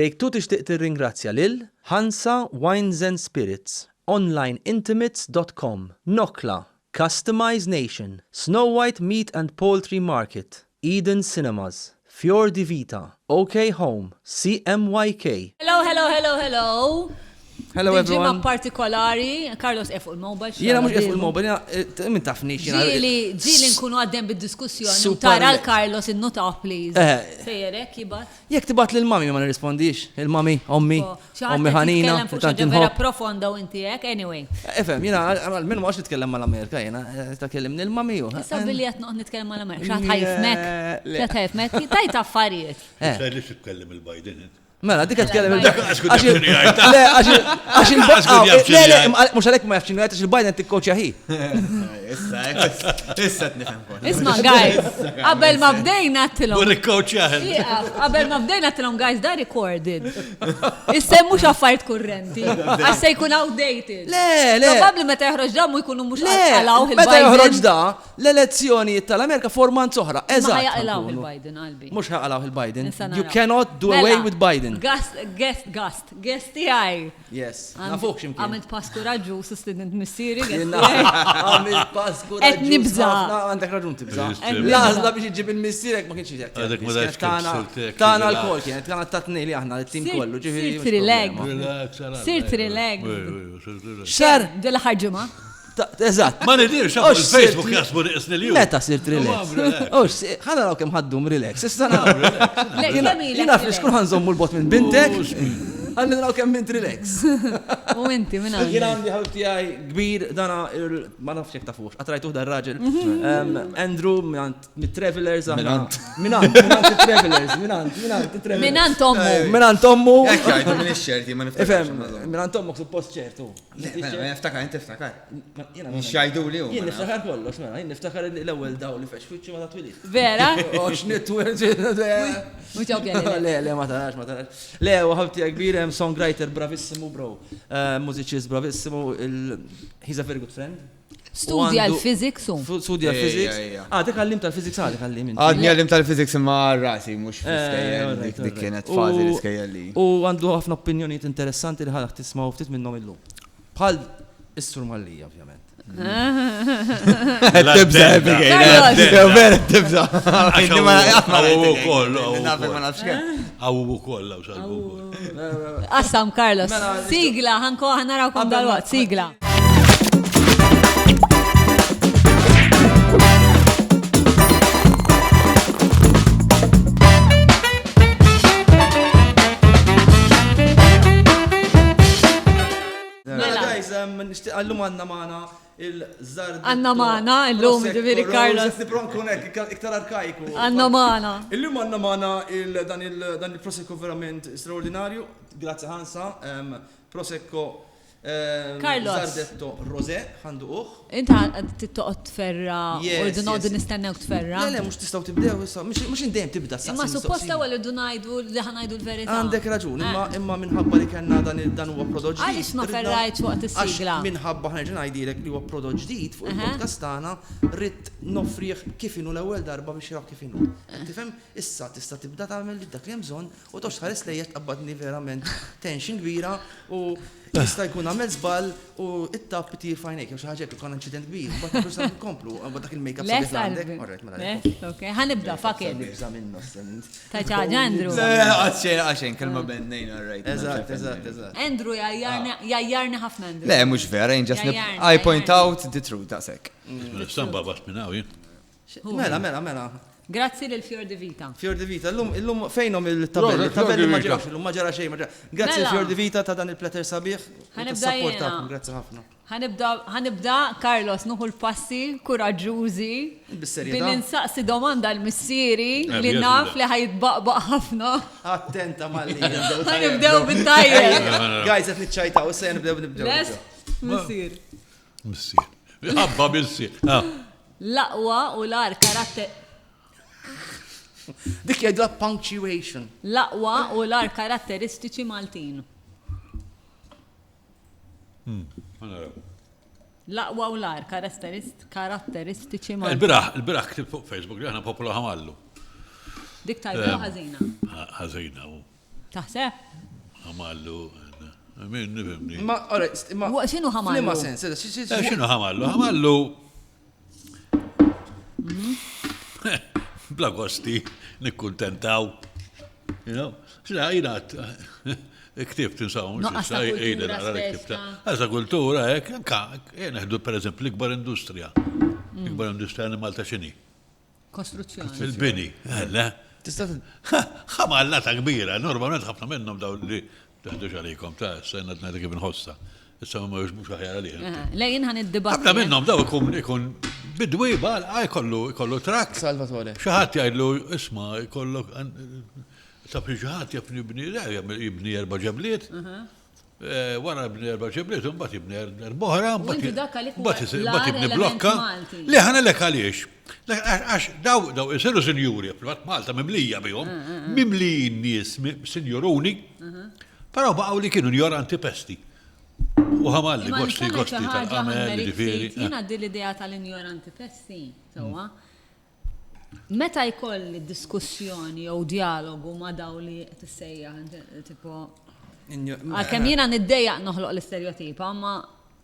Take Two tixtieq tirringrazzja lil Hansa Wines and Spirits, onlineintimates.com, Nokla, Customize Nation, Snow White Meat and Poultry Market, Eden Cinemas, Fior di Vita, OK Home, CMYK. Hello. Hello everyone. Ġimma partikolari, Carlos F. il-mobile. Jena mux F il-mobile, min tafnix. Ġili nkunu għaddem bid-diskussjoni. Tara l-Carlos il-nota, please. Fejrek, jibat. Jek tibat l-mami ma nirrispondix. Il-mami, ommi ħanina. Vera profonda u inti jek, anyway. Efem, jena, minn ma għax nitkellem mal-Amerika, jena, takellim nil-mami ju. Issa billi jatnoq nitkellem mal-Amerika. Xaħat ħajfmek, tajt affarijiet. Xaħli titkellem il-Biden. Mela, dik tkellem Għax mux għalek ma jafxinu għajt, għax il-Biden tikkoċja hi. Issa t-nifem kon. Isma, guys, qabel ma bdejna t-tilom. Burrikkoċja. Qabel ma bdejna t-tilom, guys, da recorded. Issa mux affarijiet kurrenti. Għassa jkun outdated. Le. Probabli meta jħroġ da mu jkunu mux għalaw il-Biden. Meta jħroġ da, l-elezzjoni tal-Amerika forman soħra. Ma ħajaqlaw il-Biden, qalbi. Mux ħaqlaw il-Biden. You cannot do away with Biden. Guest tijaj. Yes. Nafuk ximkien. Għamilt pasku raġu, sustident missiri. Għamilt pasku raġu. Et nibza. Għandek raġun tibza. Laħla biex iġib il-missirek ma kienx jgħak. Għadek ma daċ Tana l-kol kienet, tana t-tatni li aħna l-tim kollu. Sir trileg. Sir trileg. Xar. Dilla ħarġuma. Eżatt. Ma nidir xafu il-Facebook jasbu niqsni li ju. Meta sir relax. ħana raw kem ħaddum relax. Jina fri xkun ħanżommu l-bot minn bintek. Għalli raw kem mint relax. U inti minna. Jina għandi ħawti għaj kbir dana ma nafx jek tafux. Għatrajtuħ da r-raġel. Andrew mit-travelers. Minant mit-travelers. Minant ommu. Minant ommu. Ekkajdu minn iċċerti, ma niftakar. Minant ommu suppost ċertu. Niftakar, inti ftakar. Nxajdu li u. Jien niftakar kollox, mela, jien niftakar l-ewel daw li fex fuċi ma ta' twilit. Vera? Ox network. Le, ma tarax. Le, u ħabti għakbir, songwriter bravissimo, bro. Musicist bravissimo. He's a very good friend. Studja l-physics u. Studja l-physics. Dik għallim tal-physics għalik għallim. Għadni għallim tal-physics imma rasi, mux f-skajjel. Dik kienet fazi l-skajjel li. U għandu ħafna opinjoniet interessanti li ħalak tismaw ftit minnom illum. Bħal Is-Sur Mallija, ovvjament. Tibza, vera tibza. Għawu kollu. Ma nafx kien. Għawu kollu, xalbu kollu. Assam, Carlos. Sigla, ħanko ħanarawkom dal-waqt, sigla. Għallum għanna maħna il-Zard. Għanna maħna, il-lum ġiviri Carlos. Iktar arkaiku. Għanna maħna. Il-lum għanna maħna dan il-Prosecco verament straordinarju. Grazie Hansa. Prosecco Carlos. Zardetto Rosé, għandu uħ. Inta t-toqot tferra, u d-nodu nistennew t-ferra. Le, mux tistaw tibdew, mux indem tibda s-sassi. Imma supposta għallu d-najdu li ħanajdu l-verita. Għandek raġun, imma minħabba li kanna dan huwa prodott ġdid. Għalix ma ferrajt waqt is-sigla. Minħabba ħanġin għajdilek li huwa prodott ġdid fuq il-podcast tagħna, rrid nofriħ kif inhu l-ewwel darba biex jiraw kif inhu. Tifhem, issa tista' tibda tagħmel dak li hemm bżonn u tox tħares lejja tqabbadni verament tension kbira u jista' jkun għamel żball u it-tap tir fajnek, jew xi ħaġa jkun inċident kbir, mbagħad nista' nkomplu, mbagħad dak il-makeup sabiħ għandek. Alright, mela. Okay, ħanibda fakir. Nibża minnu. Ta' ċaġa Andrew. Għaxen, kelma bennejn, alright. Eżatt. Andrew jajjarni ħafna Andrew. Le, mux vera, I point out the truth, għasek. Samba bas minnaw, jien. Mela. Grazzi lil Fior di Vita. Fior di Vita, l-lum fejnom il-tabelli, tabelli ma ġewx, l-lum ma ġara xej, ma ġara. Grazzi Fior di Vita ta' dan il-plater sabiħ. Ħanibda jena. Grazzi ħafna. Ħanibda, Carlos, nuħu l-passi, kuraġużi. Bil-insaqsi domanda l-missieri li naf li ħajtbaqbaq ħafna. Attenta malli. Ħanibdew bit-tajjeb. Guys, għet nitċajta, u s-sajn nibdew. Les, missier. Missier. Għabba missier. Laqwa u l-ar karakter. Dik jgħidla punctuation. Laqwa u l-ar karatteristiċi Maltin. Laqwa u l-ar karatteristiċi Maltin. Il-biraħ ktib fuq Facebook li għana popolo ħamallu. Dik tajba ħazina. Ħazina. Taħseb? Ħamallu. Min nifhimni. Ma, alright, ma. X'inhu ħamallu? Flima sens, X'inhu ħamallu? Ħamallu. Bla gosti, nikkuntentaw. Xina jina ktibt insaw. Għazza kultura, neħdu per eżempju l-ikbar industrija. L-ikbar industrija li Malta xini. Kostruzzjoni. Il-bini. Ħamallata kbira, normalment ħafna minnhom daw li taħdux għalikom ta' s-senna t-najta kif nħossa. Issa ma jux mux aħjar għalih. Lejn ħan id-dibat. Ħafna minnhom daw ikun bidwiba, kollu trak. Salvatore. Xaħat jgħidlu, isma, kollu, ta' xaħat jibni 4 ġebliet. Wara jibni 4 ġebliet, un bat jibni 4 boħra, bat jibni blokka. Li ħana l-ek għaliex. Għax daw jisiru senjuri, privat Malta, mimlija bihom, mimliji n-nies, senjoruni, però baqaw li kienu njoranti pesti. U ħamalli, gosti tal-għamel, ġifiri. Jina għaddi l-idea tal-injoranti pesti, sawa. Meta jkolli diskussjoni jew dialogu ma daw li tissejja, tipo, għalkemm jiena niddejjaq noħloq l-istereotipa, ma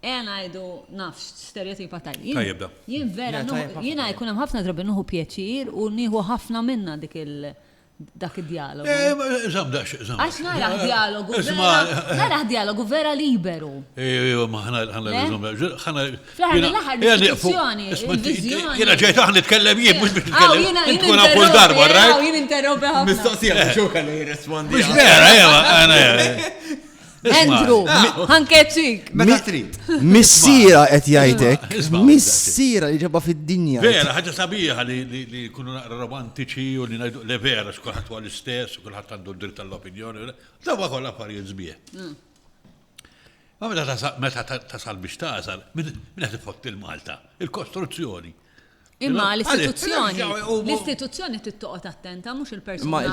għajdu nafx stereotipa Tajjeb da. Jien vera, jiena jkun hemm ħafna drabi nuħu pjaċir u nieħu ħafna minna dak il-dialogu. Għax naraħ dialogu vera liberu. Jena ġejta ħan nitkellem jien, mux biex nitkellem. Tkun għafull darba, rajt? Jien interrompi ħafna. Mistoqsija, xuka li jirrespondi. Mux vera, jema, Andrew, anke ċik. Meta trid. Missira qed jgħidlek. Isma' Missira li ġabha fid-dinja. Vera, ħaġa sabiħa li kunu naqra romantiċi u li ngħidu le vera x'kulħadd huwa l-istess u kulħadd għandu d-dritt tal-opinjoni. Dawa kollha affarijiet żbieħ. Ma meta tasal biex tasal, min qed ifotti l-Malta? Il-kostruzzjoni. Imma l-istituzzjoni tittoqgħod attenta, mhux il-persuna.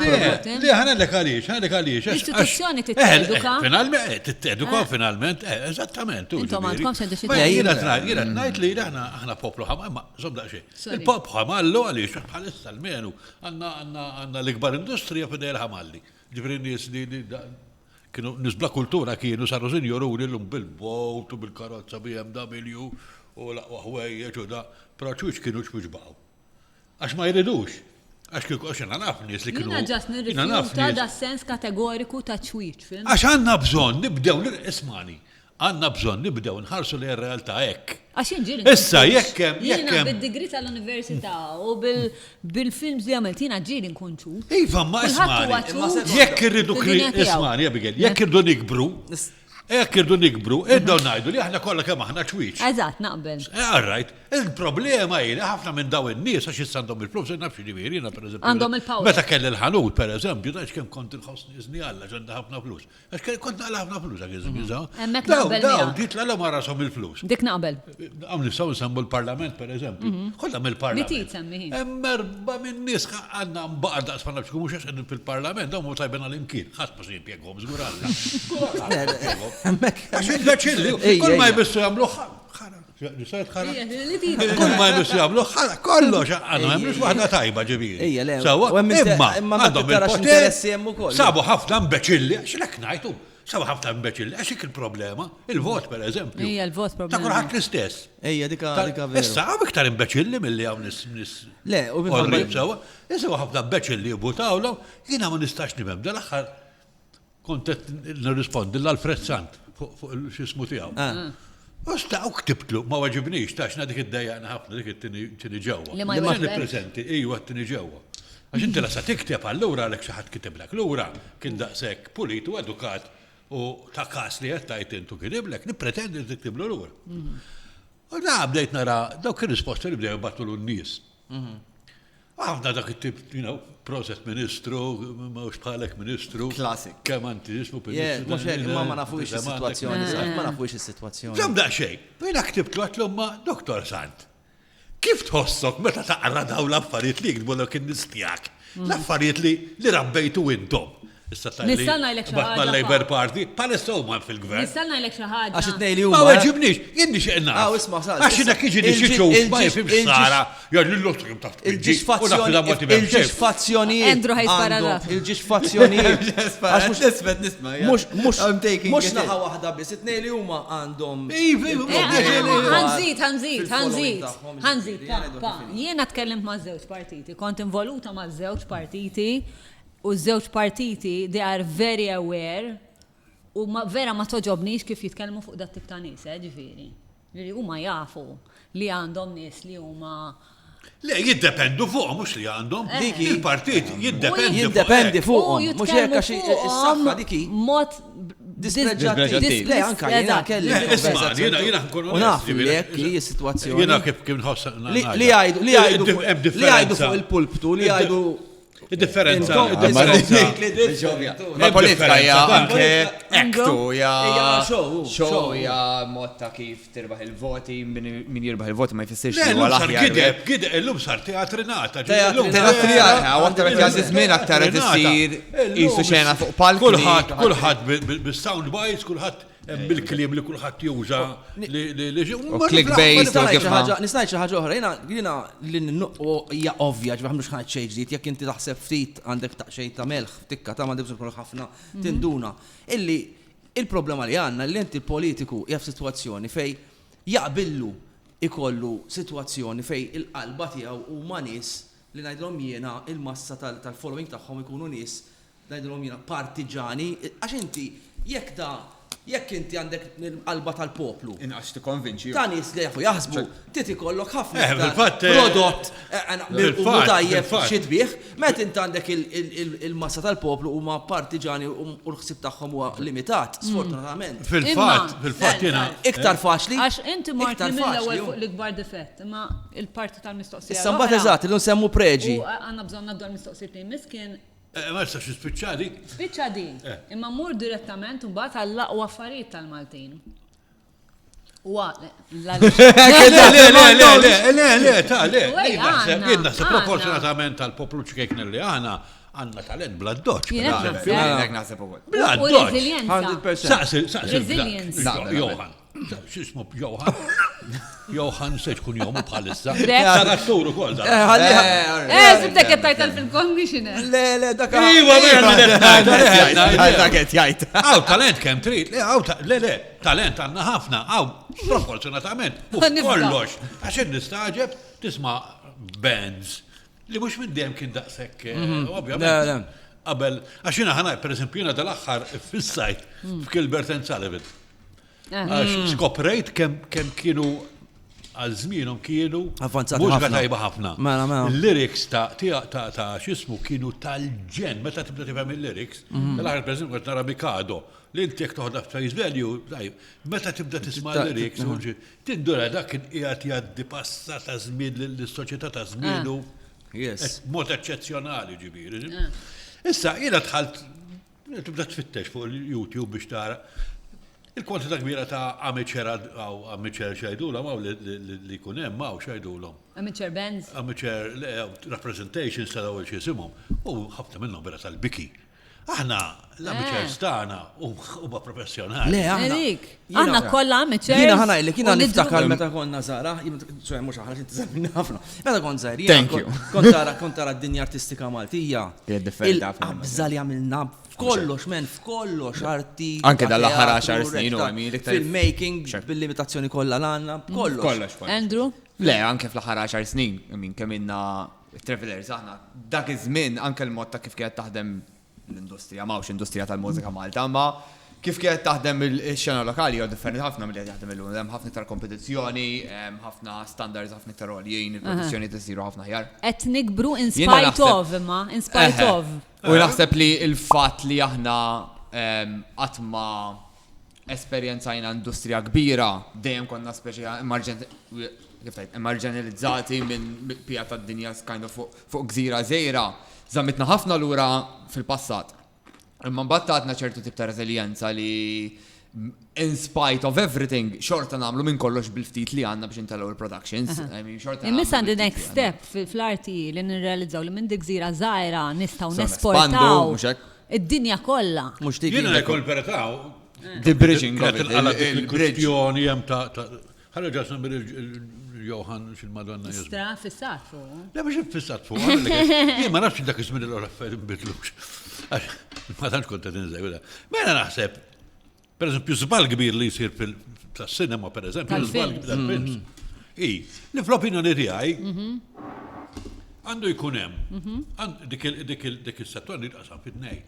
Li ħanellek għaliex. L-istituzzjoni titteduka. Finalment, titteduka finalment, eżattament. Intom għandkom xejn Jiena ngħid li aħna poplu ħamma, żomda xejn. Il-poplu ħamallu għaliex bħalissa almenu għandna l-ikbar industrija fidejl ħamalli. Ġifri nies li kienu nisbla kultura kienu saru sinjoruni l-lum bil-bot u bil-karozza BMW u l-aqwajja ġuda, praċuċ kienu ċmuġbaw. Għax ma jridux. Għax kienu għaxena naf nies li kienu. Jina ġas nirrifjuta da sens kategoriku ta' ċwiċ. Għax għanna bżon nibdew ismani. Għanna bżon nibdew nħarsu li r-realtà hekk. Għax jinġiri. Issa jekkem. Jina bid-digri tal-università u bil-films li għamilt jina ġiri nkun ċut. Iva, ma ismani. Jekk irridu ismani, Abigail, jekk irridu nikbru. Jekk irdu nikbru, iddaw najdu li aħna kollha kemm aħna ċwiċ. Eżatt, naqbel. Alright, il-problema hi ħafna minn daw in-nies għax jissandhom il-flus, nafx ġifieri jiena pereżempju. Għandhom il-power. Meta kelli l-ħanut pereżempju, għax kemm kont il-ħossni iżni Alla ġanda ħafna flus. Għax kont nagħla ħafna flus għak iżgħu. Hemmhekk naqbel. Daw ditla ma rashom il-flus. Dik naqbel. Għam nistgħu nsemmu l-Parlament pereżempju. Kollha mill-Parlament. Li tsemmiħi. Hemm erba' minn nies għandna mbaqgħod daqs ma nafx mhux għax fil-Parlament dawn mhu tajbin għal-imkien. Ħadd ma se jimpjegahom żgur Alla. Kull ma jbissu jagħmlu ħara. Kull ma jbissu jagħmlu ħara kollox għandhom jagħmlux waħda tajba ġifieri. Imma għandhom il-poter. Sabu ħafna mbeċilli, x'lek ngħidu. Sabu ħafna mbeċilli, għax hekk il-problema. Il-vot pereżempju. Hija l-vot problema. Ta' kulħadd l-istess. Ejja dika veru. Issa hawn iktar imbeċilli milli hawn nis. Le, u sewa. Issa ħafna mbeċilli jibutawlhom, jiena ma nistax nifhem dal-aħħar kont nirrispondi l-Alfred Sant fuq x'ismu tiegħu. Usta u ktibtlu, ma waġibniex, tax dik id-dajjaqna ħafna dik it-tini ġewwa. Li ma jwaġbek. Prezenti, ijwa t-tini ġewwa. Għax inti lasa tikteb allura għalek xi ħadd kitiblek. Lura kien daqshekk pulitu edukat u ta' kas li qed tajt intu kitiblek, nippretendi tiktiblu lura. U da bdejt nara dawk ir-risposti li bdew jbattulu n-nies. Għafna dak it-tip, proset ministru, mawx bħalek ministru. Classic. Kemm antizmu ma nafux is-sitwazzjoni, ma nafux is-sitwazzjoni. Żamda xejn, bejna ktibtu għatlu ma Dr. Sant. Kif tħossok meta taqra daw l-affarijiet li jgħidbu l-ok nistijak? L-affarijiet li rabbejtu intom. Nista' ngħidlek xi ħaġa. Labor Party, palissa huma fil-gvern. Nista' ngħidlek xi ħaġa. Għax it-tnejli Ma huma. weġibniex, jien nixtieq naf. Isma' sal. Għax jiena kiġi nixtieq ma jifhimx Sara, jgħid l-lotri taħt Andrew ħajsparalat. Il-ġisfazzjonijiet. Mux Mux naħa waħda biss, it-tnejli huma għandhom. Ħanżid, jiena tkellimt ma' żewġ partiti, kont involuta ma' żewġ partiti u żewġ partiti they are very aware u vera ma toġobniex kif jitkellmu fuq dat tip ta' nies, ġifieri. Ġifieri huma jafu li għandhom nies li huma Le, jiddependu fuq, mux li għandhom. Diki il-partit Jiddependi fuqhom. Mhux hekk għax is-saħħa diki. Mod dispreġġattiv. Le, anke jiena kelli. Isma' jiena nkun U naf li hekk hi s-sitwazzjoni. Jiena kif nħoss. Li jgħidu fuq il-pulptu, li jgħidu differenza. Ma politika hija anke ektu show hija mod ta' kif tirbaħ il-voti, min jirbaħ il-voti ma jfissirx li huwa l-aħjar. Illum sar teatrinata. Teatrinata, għaktar qed jagħti żmien aktar qed isir qisu xena fuq palk. Kulħadd bis-sound bites, kulħadd bil-kliem li kulħadd juża li clickbait. Nisnajt xi ħaġa oħra, jiena li hija ovvja ġbieħ mhux ħadd xejn ġdid, jekk inti taħseb ftit għandek ta' xejn ta' melħ, tikka ta' m'għandek bżonn ħafna tinduna. Illi il-problema li għandna li inti l-politiku hija f'sitwazzjoni fej jaqbillu ikollu sitwazzjoni fej il-qalba tiegħu huma nies li ngħidlhom jiena il-massa tal-following tagħhom ikunu nies ngħidlhom jiena partiġani għax inti jekk inti għandek l-qalba tal-poplu. Inqax tikkonvinċi. Ta' nies li jafu jaħsbu, titi kollok ħafna bil-fatt prodott bil-tajjeb xi tbieħ, meta inti għandek il-massa tal-poplu huma partiġani u l-ħsieb tagħhom huwa limitat, sfortunatament. Fil-fatt jiena. Iktar faċli. Għax inti mort mill-ewwel fuq l-ikbar difett, imma il-parti tal-mistoqsija. Issa mbagħad eżatt, illum semmu preġi. U għandna bżonn nagħdu l-mistoqsijiet li miskien. Ma nistax nispiċċadi. Spiċċadi. Imma mmur direttament mbagħad għall-aqwa affarijiet tal-Maltin. Jien naħseb proporzjonatament tal-poplu ċkejkna li għandna talent bla doċ. Bla doċ. Johan. X'ismu Johan? Johan se tkun jomu bħalissa. Tal-atturu kol da. Sibtek qed tajt tal-film-commissioner. Le, dak. Iwa dak qed jgħid. Aw talent kemm trid. Le, talent għandna ħafna. Aw proporzjonatament. Kollox. Għax nistaġeb tisma' bands li mhux minn dejjem kien daqshekk ovvjament. Qabel għax jiena ħanaj pereżempju jiena dal-aħħar fis-sajt f'Kilbert and Sullivan. Għax skoprejt kemm kienu għal-żmienhom kienu mużika tajba ħafna. Il-lyrics ta' x'ismu kienu tal-ġen, meta tibda tifhem il-lyrics, l-aħħar pereżempju qed nara Mikado, li inti jekk toħodha f'face value, meta tibda tisma' l-lyrics, tindura dak kien qiegħed jgħaddi passa ta' żmien lis-soċjetà ta' żmienu mod eċċezzjonali ġifieri. Issa jiena dħalt tibda tfittex fuq il-YouTube biex tara il-kwantità kbira ta' amateur xajdulhom hawn li jkun hemm hawn xajdulhom. Amateur bands. Amateur representations tal-ewwel xi isimhom u ħafna minnhom vera tal-biki. Aħna l-amateurs tagħna huma professjonali. Le aħna kollha amateurs. Jiena ħanajlek jiena niftakar meta konna żgħara, ċoħe mhux aħna inti żammilna ħafna. Meta kont żgħir jiena kont tara d-dinja artistika Maltija. Il-qabża li għamilna f'kollox, f'kollox arti. Anke dal-aħħar 10 snin u film-making bil-limitazzjoni kollha l-għandna, kollox. Andrew? Le, anke fl-aħħar 10 snin, kemm inna travelers aħna dak iż-żmien anke l-mod ta' kif kienet taħdem l-industrija, mawx industrija tal-mużika Malta, ma kif kienet taħdem il-xena lokali jew differenti ħafna milli qed jaħdem illum. Hemm ħafna iktar kompetizzjoni, hemm ħafna standards ħafna iktar għoljin, il-produzzjoni tisiru ħafna ħjar. Qed nikbru in spite of. U naħseb li l-fatt li aħna qatt ma esperjenzajna industrija kbira, dejjem konna speċi emarġinalizzati minn pija tad-dinja kind of fuq gżira żgħira, żammitna ħafna lura fil-passat. Imma mbagħad għadna ċertu tip ta' reżiljenza li in spite of everything xorta nagħmlu minn kollox bil-ftit li għandna biex intelgħu il-productions. Imissa the next step fl-arti li nirrealizzaw li minn dik gżira żgħira nistgħu nesportaw id-dinja kollha. Mhux dik. Jiena jkun verità. The bridging of il-bridge. Jem ta' ħarġa sembir il-Johan xil-Madonna jizmu. Stra fissat fuq. La biex fissat fuq. Jien ma nafx dak ismin l-raffet nbidlux. Ma tantx kont qed inżej. Mela naħseb, per eżempju, żball kbir li jsir fil-cinema, per eżempju, żball tal-films. Li fl-opinjoni tiegħi għandu jkun hemm dik is-settor li tqasam fit-tnejn.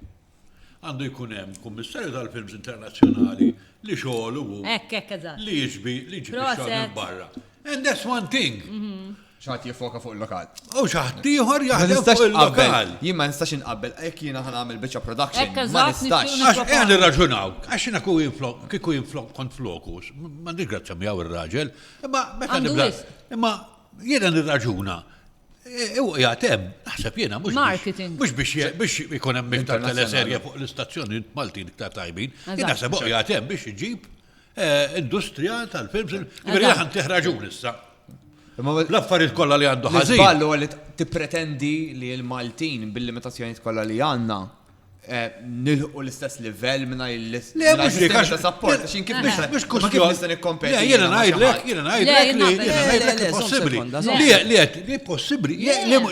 Għandu jkun hemm kummissarju tal-films internazzjonali li xogħol u eżatt. li jiġbi xogħol minn barra. And that's one thing. ċaħat jifoka fuq il-lokal. U ċaħat ieħor jaħdem fuq il-lokal. Jien ma nistax inqabbel, hekk jiena ħanagħmel biċċa production. Hekk Ma eżatt, nistax. nixtieq Għax nirraġunaw, għax jiena kieku jinflok kont flokus, m'għandix grazza miegħu ir-raġel, imma meta Għandu nibda. wisq. Imma jiena nirraġuna. U jgħatem, naħseb jiena Marketing. mhux biex ikun hemm iktar teleserja fuq l-istazzjoni Maltin iktar tajbin. Jien naħseb u jgħatem biex iġib industrija tal-films. Jiena ħantih raġun issa. L-affarijiet kollha li għandu ħażin. L-iżballu għalli tippretendi li l-Maltin bil-limitazzjonijiet kollha li għandna nilħu l-istess livell minna l-sistema ta' support. Xin kif Mux kif nista' nikkompeti. Jiena ngħidlek li possibbli. Li possibbli,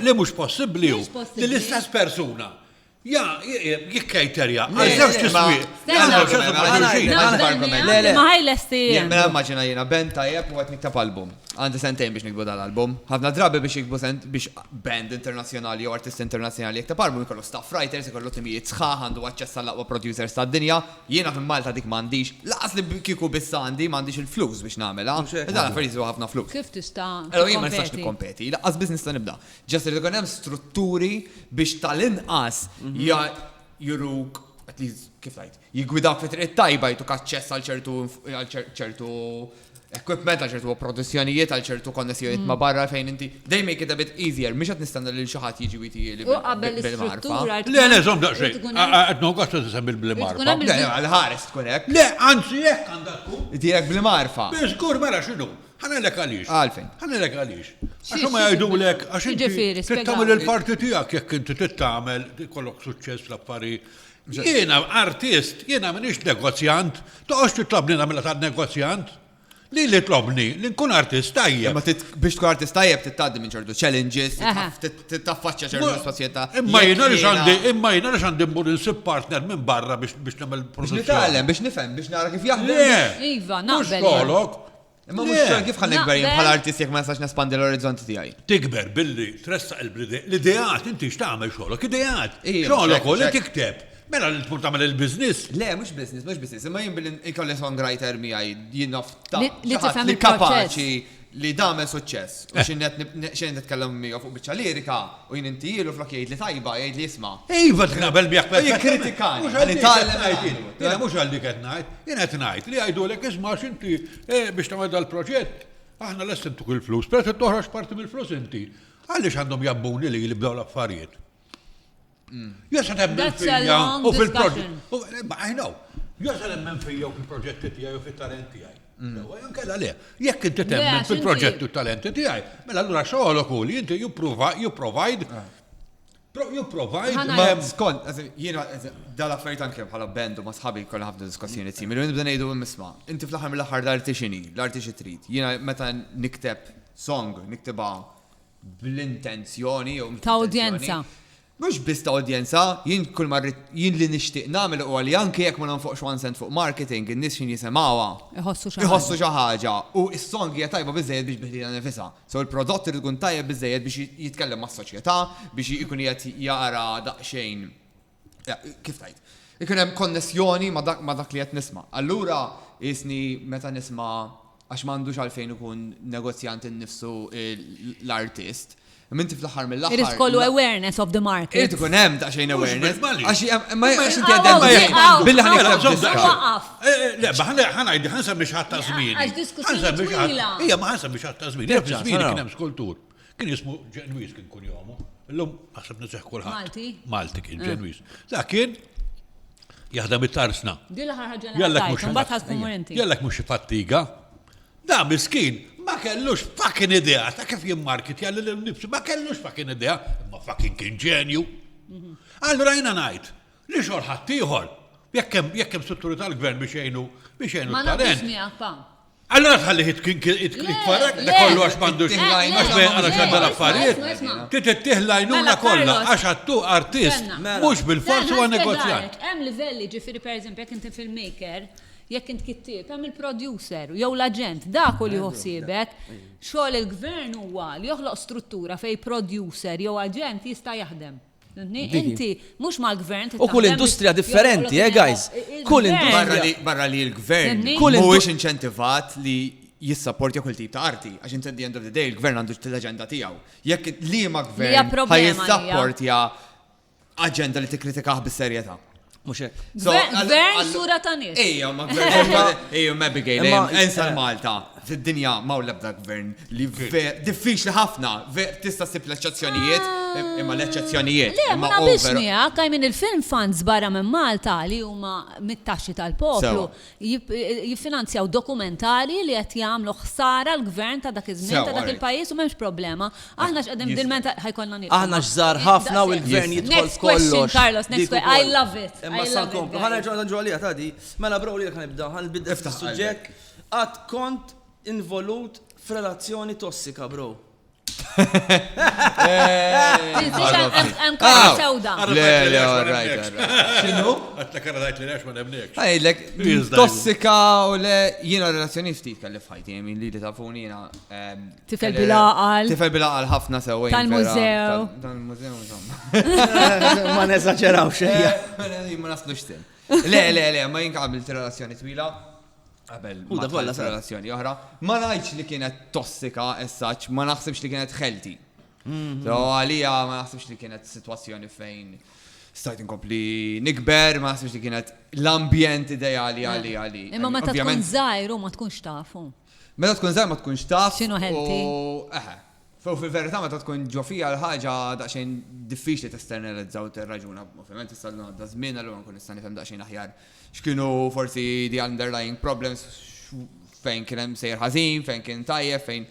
li mhux possibbli hu li l-istess persuna. Jikkejterja. Ma ħajlesti. Mela immaġina jiena band tajjeb u qed nikteb album. Għandi sentejn biex nikbu dal-album. Ħafna drabi biex jikbu biex band internazzjonali u artist internazzjonali jikteb album ikollu staff writers, ikollu timijiet sħaħ, għandu aċċess għall aqwa producers tad-dinja. Jiena fil Malta dik m'għandix. Laqas li kieku bissa għandi m'għandix il-flus biex nagħmelha. Dan affarijiet ħafna flus. Kif tista' Jien ma nistax nikkompeti. Laqas business ta' nibda. Ġast li ikun hemm strutturi biex tal-inqas juruk, at least, kif tajt, jigwidak fi triq tajba jtuk aċċess għal ċertu equipment, għal ċertu produzzjonijiet, għal ċertu konnessjonijiet ma barra fejn inti, they make it a bit easier, miex għat nistanna li l-xaħat jiġi witi li bil-marfa. Le, zom daqxej, għadnu għastu t-sembil bil-marfa. Għal-ħares tkun hekk. Le, anzi jekk għandakku. Direk bil-marfa. Bizgur, mela xinu. ħanelek għalix. Għalfejn. ħanelek għalix. Għaxu ma jgħidu l-ek, għax inti tittamil il-parti tijak, jekk inti tittamil, kollok suċċess l-affari. Jena artist, jena minix negozjant, toqgħodx titlobni nagħmilha ta' negozjant. Li tlobni, li nkun artist tajjeb. Ma biex tkun artist tajjeb titgħaddi minn ċertu challenges, titaffaċċja ċertu spazjeta. Imma jiena li għandi mbur insib partner minn barra biex nagħmel produzzjoni. Biex nitgħallem, biex nifhem, biex nara kif jaħdem. Iva, naqbel. Imma mux kif ħan nikber bħala artist jek ma nistax nespandi l-orizzonti tiegħi. Tikber billi tressaq l-idejat, inti x'tagħmel xogħolok, idejat. Xogħolok u li tikteb. Mela li tmur tagħmel il-business. Le, mhux business. Imma jien billi ikolli songwriter miegħi jien nafta. Li tifhem li kapaċi li damel suċċess. U xejn nitkellem miegħu fuq biċċa lirika u jien inti ilu flok jgħid li tajba, jgħid li isma'. Iva tnabel miegħek jikkritikani. Jiena mhux għal dik qed ngħid, jien qed ngħid li jgħidulek isma' x'inti biex tagħmel dal-proġett. Aħna lest intuk il-flus, però toħroġ parti mill-flus inti. Għaliex għandhom jabbuni li jibdew l-affarijiet. Jasal emmen fija u fil-proġett. I know. Jasal emmen fija u fil-proġetti tiegħi u fil-talenti tiegħi. Kella le, jekk inti temmen fil-proġetti u talenti tiegħi, mela allura xogħolok hu li inti you provide. Ma skont, jiena dal-affarijiet anke bħala band u ma sħabi kollha ħafna diskussjoni simili. U nibda ngħidu imma inti fl-aħħar mill-aħħar l-arti x'inhi, l-arti xi trid. Jiena meta nikteb song, niktebha bl-intenzjoni jew ta' udjenza. Mux biss ta' udjenza, jien kull marrit jien li nixtieq nagħmel u għalli anke jekk ma nonfoqx 1 cent fuq marketing, in-nies xin jisimgħuha. Iħossu xi ħaġa u s-song hija tajba biżejjed biex biħlilha nifisha. So il-prodott irid ikun tajjeb biżejjed biex jitkellem mas-soċjetà, biex ikun qed jara daqsxejn. Kif tgħid? Ikun hemm konnessjoni ma dak li qed nisma'. Allura isni meta nisma' għax m'għandux għalfejn ikun negozjant innifsu l-artist. Minti fl-aħħar mill-aħħar. Irid kollu awareness of the market. Irid ikun hemm ta' xejn awareness. Għax inti għadem billi ħaniktab Waqaf. Le, ħanajdi ħansemmi xi ħadd ta' żmien. Għax diskussjoni twila. Hija ma ħansemmi xi ħadd ta' żmien. Żmien kien hemm skultur. Kien jismu Ġenwis kien kun jomu. Illum ħaseb niseħ kulħadd. Malti. Malti kien Ġenwis. Dak kien jaħdem it-tarsna. Dil-aħħar ħaġa Jellek mhux xi fattiga. Da miskin ma kellux fucking idea ta' kif jimmarket jalli l-nifsu, ma kellux fucking idea, ma fucking kien ġenju. Allura jina ngħid, Li xogħol ħaddieħor. Jekk hemm strutturi tal-gvern biex jgħinu Ma naqbilx talent. miegħek pa. Allora tħalli jitfarrak da kollu għax m'għandux għax għandha xadda l-affarijiet. Tittieħ lajnuna kollha għax għattu artist mhux bil-fors huwa negozjant. Hemm livelli ġifieri pereżempju jekk inti filmmaker, jekk int kittieb, hemm il-producer jew l-aġent dak li jħossibek, xogħol il-gvern huwa li joħloq struttura fej producer jew aġent jista' jaħdem. Inti mhux mal-gvern. U kull industrija differenti, guys. Kull industrija. Barra li l-gvern mhuwiex inċentivat li jissapportja kull tip ta' arti, għax inti at the end of the day il-gvern għandu l-aġenda tiegħu. Jekk li ma gvern ħajjissapportja aġenda li tikkritikah bis-serjetà. Mhux hekk. Gvern sura ta' nies. Ejja, ma gvern ejja Abigail, ensa Malta. Fid-dinja ma' l-ebda gvern li diffiċli ħafna, tista' ssib l-eċċezzjonijiet, imma l-eċċezzjonijiet. Le, ma nabiex miegħek, minn il-film funds barra minn Malta li huma mit-taxxi tal-poplu jiffinanzjaw dokumentari li qed jagħmlu ħsara l-gvern ta' dak iż-żmien ta' dak il-pajjiż u m'hemmx problema. Aħna x'qegħdin bidilment ħajkollna nieqfu. Aħna x'żar ħafna u l-gvern jidħol kollox. Carlos, next question. I love it. Imma sa nkomplu. Ħanerġgħu għalija tadi, mela bro li ħanibda, ħanbidda fis-suġġett qatt kont involut f'relazzjoni tossika, bro. Hemm karta sewda. Le, right. X'inhu? Għatlek ara dajt li għax ma nebnek. Għajdlek, tossika u le jiena relazzjoni ftit kelli f'ħajti, li tafuni jiena. Tifel bil-aqal. Tifel bil-aqal ħafna sewwejn. Tal-mużew. Tal-mużew, insomma. Ma neżaġeraw xejja. Ma naslux sin. Le, ma jinqabil relazzjoni twila. Qabel, ma tħallas relazzjoni oħra, ma ngħidx li kienet tossika essaċ, ma naħsibx li kienet healthy. So għalija ma naħsibx li kienet sitwazzjoni fejn stajt inkompli nikber, ma naħsibx li kienet l-ambjent ideali għali. Imma meta tkun żgħir u ma tkunx tafu. Meta tkun żgħir ma tkunx taf. X'inhu healthy? Fu fil-verità meta tkun ġofija l-ħaġa daqsxejn diffiċli testernalizzaw tir-raġuna. Ovvjament issa l-għadda żmien allura nkun nista' nifhem daqsxejn aħjar x'kienu forsi the underlying problems fejn kien hemm sejjer ħażin, fejn kien tajjeb, fejn.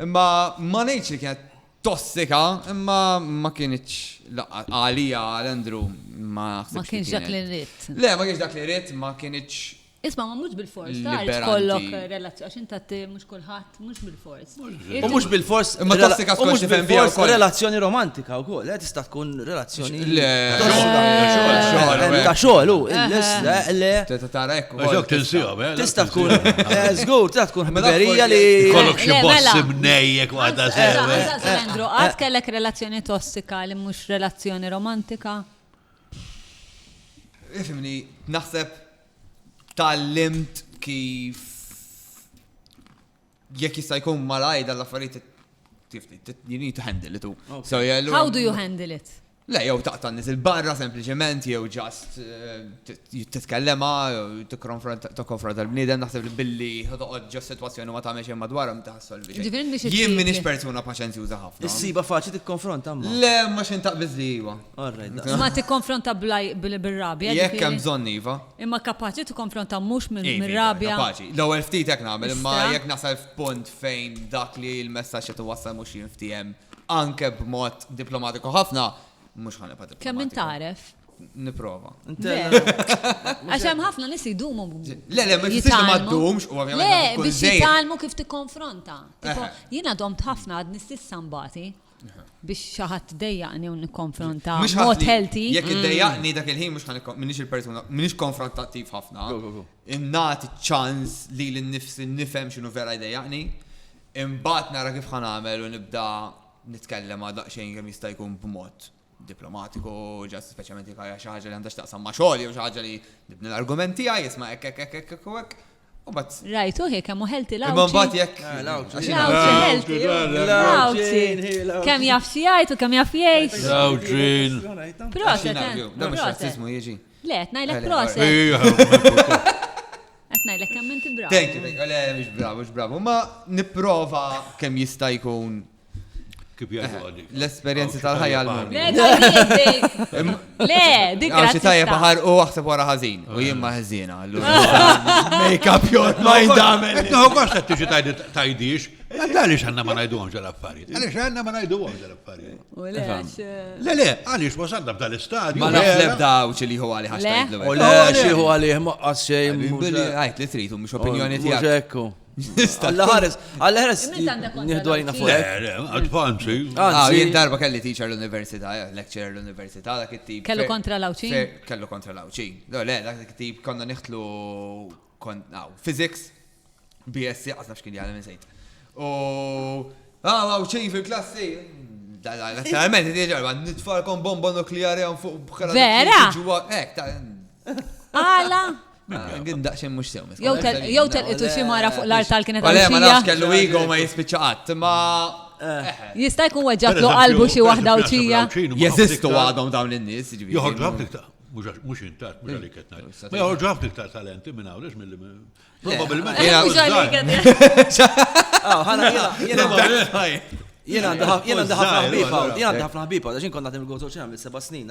Imma ma ngħidx li kienet tossika, imma ma kienx għalija għal-Andrew ma naħsibx. Ma kienx dak li rrid. Le, ma kienx dak li rrid, ma kienx. Isma' ma mhux bil-fors, kollok relazzjoni għax inta mhux kulħadd mhux bil-fors. U mhux bil-fors, imma tossika skont tifhem biha wkoll. Relazzjoni romantika wkoll, tista' tkun relazzjoni. Le, ta' xogħol, le. Tara hekk ukoll. Tinsihom, tista' tkun żgur, tista' tkun ħbiberija li kollok xi boss imnejjek waħda sew. Andrew, qatt kellek relazzjoni tossika li mhux relazzjoni romantika? Ifhimni, naħseb tal-limt kif jekk jista' jkun malajda l-affarijiet you need to handle it. So how do you handle it? Le, jew taqta' niżil barra sempliċement jew just titkellema jew tikkonfronta l-bniedem naħseb li billi toqgħod ġo sitwazzjoni ma tagħmel xejn madwarhom taħsol biex. Jien m'iniex persuna paċenzjuża ħafna. Issiba faċli tikkonfronta ma. Le, ma xejn taqbiż li iva. Ma tikkonfronta bil-rabja. Jekk hemm bżonn iva. Imma kapaċi tikkonfronta mhux mir-rabja. Kapaċi. L-ewwel ftit hekk nagħmel, imma jekk nasal f'punt fejn dak li l-messaġġ qed iwassal mhux jinftiem anke b'mod diplomatiku ħafna. Mux ħana pa kemm min taref? Niprofa. Għax hemm ħafna nies idumu. Le, ma jfissirx ma ddumx u ovvjament. Le, biex jitalmu kif tikkonfronta. Jiena domt ħafna għad nistissa mbagħad biex xi ħadd dejjaqni u nikkonfronta mod healthy. Jekk iddejjaqni dak il-ħin mhux minix il-persuna, minix konfrontattiv ħafna. Innagħti ċans li l-nifsi nifhem x'inhu vera jdejjaqni. Imbagħad nara kif ħanagħmel u nibda nitkellem ma' daqsxejn kemm jista' jkun b'mod diplomatiku, ġast speċjalment jekk xi ħaġa li għandha x'taqsam ma' xogħol jew xi ħaġa li nibni l-argument tiegħi jisma' hekk u hekk. U bat. Rajt, hekk hemm healthy lawċi. Imma mbagħad jekk. Lawċi. Kemm jaf xi jgħid u kemm jaf jgħix. Lawċin. Proset. Da mhux razzizmu jiġi. Le, qed ngħidlek proset. Qed ngħidlek kemm inti bravo. Thank you. Le, mhux bravo. Ma nipprova kemm jista' jkun l-esperienzi tal-ħajja l-mummi. Le, dik għaxi tajja paħar u għaxseb wara ħażin. U jien ma ħażina. Make up your mind għamel. No, għax qed tiġi tajdix, Għalix għanna ma najduhom ġal-affarijiet. Għalix għanna ma najduhom ġal-affarijiet. Le, għalix wasadna b'dal-istadju. Ma naf lebdaw ċili hu għali ħaxtajt U le, xieħu għalih maqqas xej. Għajt li tritu, mux opinjoni tijak. Muġekku. Għall-ħares, nieħdu għalina fuq. Advanzi. Jien darba kelli teacher l-università, lecturer l-università, dak it-tip. Kellu kontra lawċin? Kellu kontra lawċin. Le, dak it-tip konna niħtlu physics, BSc, għasnaf xkien jgħalem insejt. Lawċin fil-klassi. Letteralment, id-ġarba, nitfalkom bomba nukleari għan fuq bħala. Vera? Għala? Għindaq xem mux sew. Jow telqitu xi mara fuq l-art tal-kienet għalija. Ma nafx kellu igo ma jispiċaqat, ma. Jista' jkun weġġat lu qalbu xi waħda uċija. Jeżistu għadhom dawn in-nies. Joħorġu ħafna mux intat, mux għalik etnajt. Ma joħorġu ħafna iktar talenti minn għawlex mill-li. Probabilment. Jena għandha ħafna ħbiba, għaxin konna għadim il-għotu ċena mill-7 snin,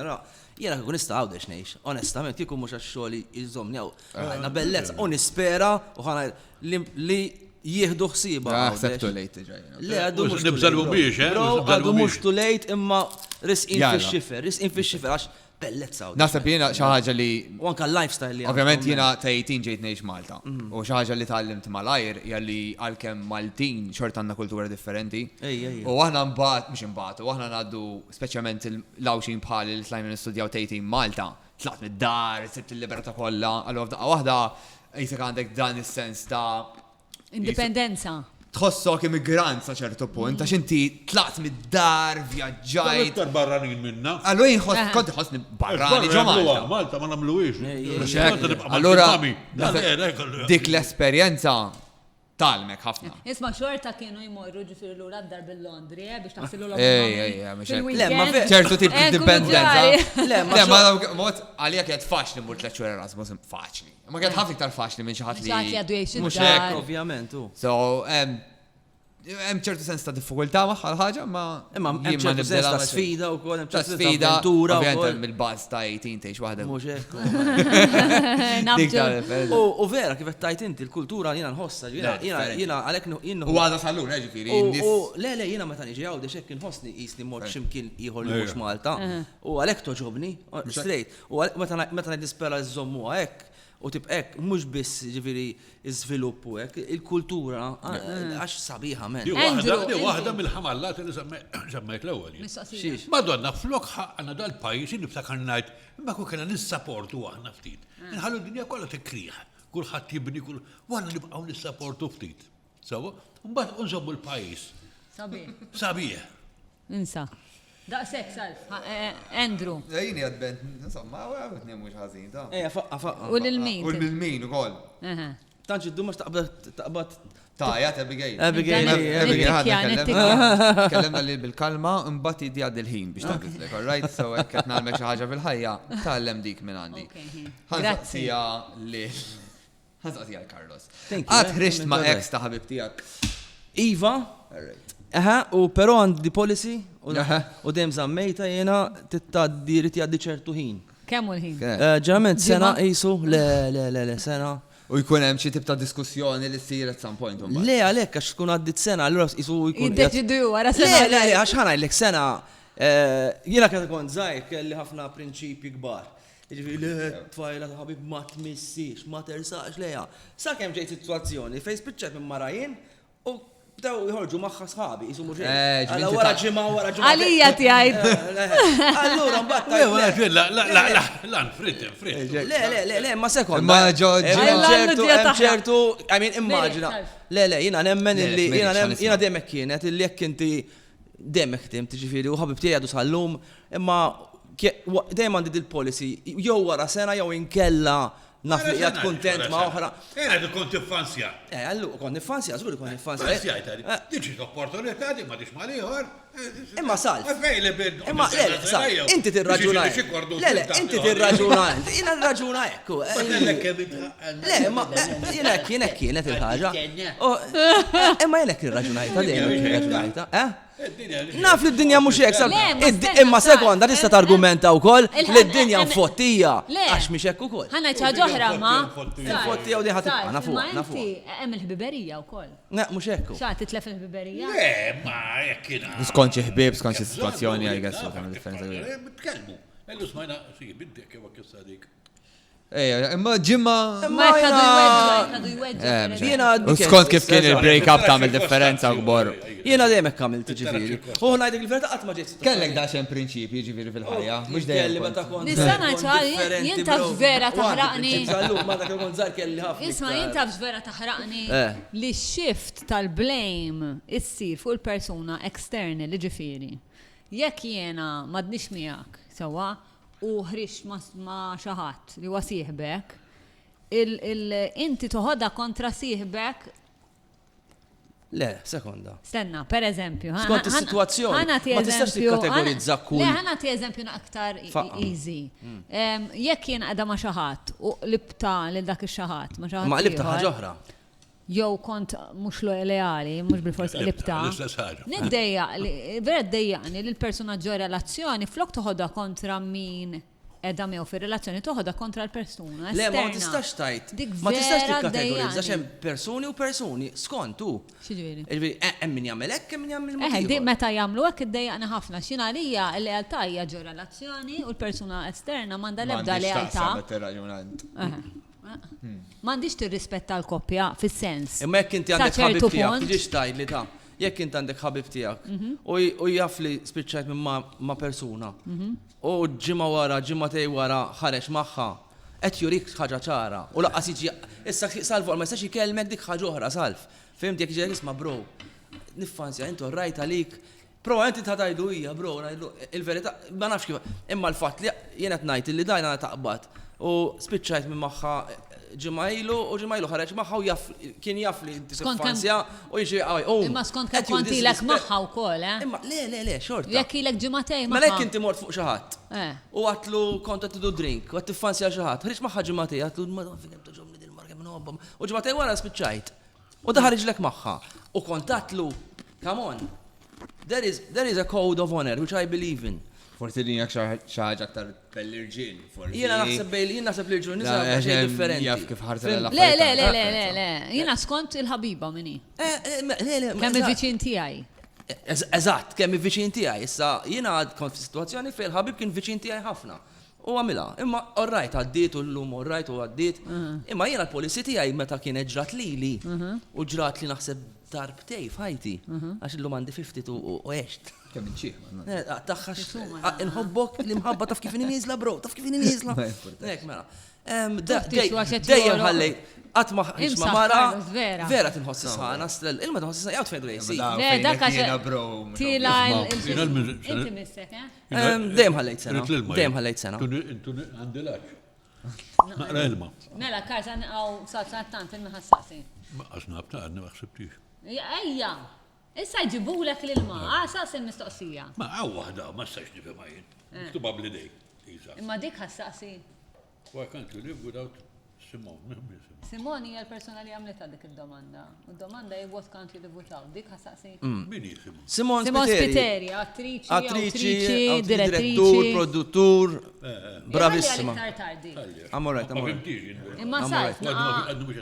jena kikun nista għawdex neħx, onestament, kikun mux għaxxoli jizzomni għaw, għanna bellezz, u nispera, u ħana li jieħdu xsiba. Accept too late, ġajna. Le, għaddu mux nibżalbu biex, għaddu mux too late, imma risqin fi xifer, għax bellezza. Nasab jena xaħġa li. U anka l-lifestyle li. Ovvjament jena ta' 18 ġejt neħx Malta. U xaħġa li tal-limt malajr, jalli għal-kem Maltin xort għanna kultura differenti. U għahna mbaħt, mux mbaħt, u għahna naddu speċjalment l-lawxin bħal li tlajna nistudjaw 18 Malta. Tlaqt mid-dar, sibt il-liberta kolla, għallu għahda jisek għandek dan il-sens ta' indipendenza. Tħossok immigrant sa ċertu punt, għax inti tlaqt mid-dar, vjaġġajt. Iktar barranin minna. Allora jien konti ħossni barrani ġo Malta. Malta ma namluwix. Allora dik l-esperjenza talmek ħafna. Isma xorta kienu jmorru ġifiru l-ura d-dar bil-Londri, biex taħsilu l-għom. ċertu tip di dipendenza. Le, ma mod għalija kienet faċli mur t-lecċur Erasmus, faċli. Ma kienet ħafna iktar faċli minn xaħat li. Mux hekk, ovvjament. So, hemm ċertu sens ta' diffikultà maħħa ħaġa, ma hemm ċertu sens ta' sfida u kol, hemm ċertu sfida, ovvjament mill-bazz ta' 18 tgħix waħda. Mhux hekk. U vera kif qed tajt inti l-kultura jiena nħossha, jiena għalhekk jien. U għadha sallur, ġifieri. Le jiena meta niġi għawdex hekk inħossni qisni mod x'imkien ieħor li mhux Malta. U għalhekk toġobni, straight. U meta nispera żommuha hekk. U tibqek, mux biss ġifiri izviluppu hekk, il-kultura, għax sabiħa men. Waħda mill-ħamallat li semmejt l-ewwel. Madonna, flok għanna dal-pajis, niftakar ngħid, imma kun kena nissapportu aħna ftit. Nħallu d-dinja kollha tikriħ, kulħadd jibni kull, għanna nibqgħu nissapportu ftit. Sawa, mbagħad unżommu l-pajis. Sabiħ. Insa. Daqsek salf, Andrew. Jini għadbent, insomma, għabet nemmu xħazin, ta' faqqa. U l-min. U l-min, u kol. Tanċi d-dumma taqbat. Ta' jgħat Abigail. Abigail, kellemna li bil-kalma, mbati di għad il-ħin biex taqbitlek, all right? So, għeket nalmek xaħġa fil-ħajja, ta' dik minn għandi. Ħanżaqsija li. Ħanżaqsija l-Carlos. Għad ħrixt ma' ex ta' ħabib tijak. Iva. U pero għandi policy u dem zammejta jena tittaddi riti għaddi ċertu ħin. Kemmu l-ħin? Ġament sena jisu, le, sena. U jkun hemm xi tip ta' diskussjoni li ssir at some point. Le għalhekk għax tkun għaddit sena, allura jisu jkun. Jiddeċidu wara sena. Le, għax ħanajlek sena. Jiena kien kont żgħir kelli ħafna prinċipji kbar. Jiġifieri le tfajla ta' ħabib ma tmissix, ma tersax leja. Sakemm ġejt sitwazzjoni fejn spiċċat minn marajin u bdew jħorġu magħha sħabi, jisu mhux hekk. Wara ġimgħa. Għalija tgħid. Allura mbagħad. La, frit. Le, ma sekond. Ma ċertu, I mean, immaġina. Le, jiena nemmen illi jiena demek kienet illi jekk inti demek tim tiġifieri u ħabib tiegħu sal-lum, imma dejjem għandi il-policy jew wara sena jew inkella naf li jgħat kontent ma' oħra. Għed kont infanzja. Għallu, kont infanzja, zgur kont infanzja. Diċi opportunità di ma dix ma liħor. Imma sal. Imma sal, inti tirraġuna. Le, inti tirraġuna. Jina raġuna ekku. Le, imma jina kienet il-ħagġa. Imma jina kien raġunajta, dejjem raġunajta. Naf li d-dinja mhux hekk sal. Le, ma Imma stenna, sekonda tista' sal. targumenta wkoll Il-ħan- li d-dinja il- mfottija. Le. Għax mhix hekk ukoll. Ħana ċaġa oħra ma. Infottija u diħat tibqa' nafu. Ma inti hemm il-ħbiberija wkoll. Ne, mhux hekk. Xa titlef il-ħbiberija? Ma jekk jiena. Skonċi ħbib, skonċi situazzjoni, I guess, għamil differenza kbira. Tkellmu. Ellu smajna, si, biddek jew kif sadik. Imma ġimma. Ma jkadu jweġġa. Jiena U skont kif kien il-break-up tagħmel differenza kbor. Jiena dejjem hekk għamilt ġifieri. U ngħidlek il-verità qatt ma ġejt. Kellek daċen prinċipji ġifieri fil-ħajja, mhux Kelli dejjem. meta kont. Nista' ngħid jien taf vera taħraqni. Sallum ma dak kont żgħar kelli ħafna. Isma' jien taf vera taħraqni li x-shift tal-blame issir fuq il-persuna externi li ġifieri. Jekk jiena m'għadniex miegħek sewwa u ħrix ma' xi ħadd li huwa sieħbek, inti toħodha kontra sieħbek. Le, sekonda. Stenna, per eżempju. Skont is-sitwazzjoni, ma tistax tikkategorizza kull. Le, ħana ti eżempju aktar easy. Jekk jien qiegħda ma' xi ħadd u libta lil dak ix-xi ħadd ma' xi ħadd. Ma qlibta ħaġa oħra. Jew kont mhux leali, mhux bil-fors qlibta. Niddejja, vera ddejjaqni li l-persuna ġo relazzjoni flok toħodha kontra min edha mew fir-relazzjoni toħodha kontra l-persuna. Le, ma tistax tajt. Ma tistax tikkategorizza xem persuni u persuni skont tu. Xiġifieri? Ġifieri hemm min jagħmel hekk, hemm min jagħmel Di meta jagħmlu hekk iddejjaqni ħafna x'ina għalija l-lealtà hija ġo relazzjoni u l-persuna esterna m'għandha l-ebda lealtà. M'għandix tirrispetta l-koppja fis-sens. Imma jekk inti għandek ħabib tiegħek, tiġix tgħidli ta' jekk inti għandek ħabib tiegħek u jaf li spiċċajt minn ma' persuna u ġimgħa wara, ġimgħatej wara ħareġ magħha qed jurik ħaġa ċara u laqqas jiġi issa salfu ma jistax ikellmek dik ħaġa oħra salf. Fimt jekk jiġi isma' bro. Niffansja intu rajt għalik. Prova inti ta' tajdu hija bro, il-verità ma nafx kif imma l-fatt li jien qed ngħid li dajna taqbad u spiċċajt minn magħha ġimajlu u ġimajlu ħareġ magħha u kien jaf li infansja u jiġi imma skont kemm kontilek magħha wkoll, Imma le, xorta. Jekk ilek ġimagħtejn Ma lek inti mort fuq xi ħadd. U għatlu kont qed tidu drink, u qed tiffansja xi ħadd. Ħriġ magħha ġimagħtejn għatlu madon fejn hemm toġobni dil marka minn hobbhom. U ġimagħtejn wara spiċċajt. U daħarġlek magħha. U kontatlu, come on. There is a code of honor which I believe in. Forsi din jak xaħġa aktar bell-irġiel. Jiena naħseb l-irġiel nizab xejn differenti. Jaf kif ħarsa Le. Jiena skont il-ħabiba minni. Kemm il-viċin tiegħi. Eżatt, kemm il-viċin tiegħi. Issa jiena kont f'sitwazzjoni fejn il-ħabib kien viċin tiegħi ħafna. U għamilha, imma orrajt għaddiet u llum orrajt u għaddiet. Imma jiena l-policy tiegħi meta kienet ġrat lili u ġrat li naħseb darbtej f'ħajti għax illum għandi 50 u għext. Kemm inċieħ. Taħħax inħobbok li mħabba taf kif nizla bro, taf kif nizla. Nek mela. Dejjem ħallejt. Għatma ħisma mara. Vera tinħossi sħana, ilma tinħossi sħana, jgħat fejdu rejsi. Le, dak għax. Tila inti missek, Dejjem ħallejt sena. Dejjem ħallejt sena. Intu għandilax. Naqra ilma. Mela, karżan għaw sat-tant il-mħassasi. Ma għasnab ta' għadni maħsibtix. Ejja, issa jġibulek l-ilma, saqsi mistoqsija. Ma għaw wahda, ma s-sax nifema jien. Ktuba bl-idej. Imma dik ħassaqsi. Why can't you live without Simone? Simone hija l-persona li għamlita dik id-domanda. U d-domanda hi what can't you live without. Dik ħassaqsi. Min hi Simone? Simone Spiteri, attriċi, direttur, direttriċi. produttur. Bravissima. Amorajt. Imma sajt,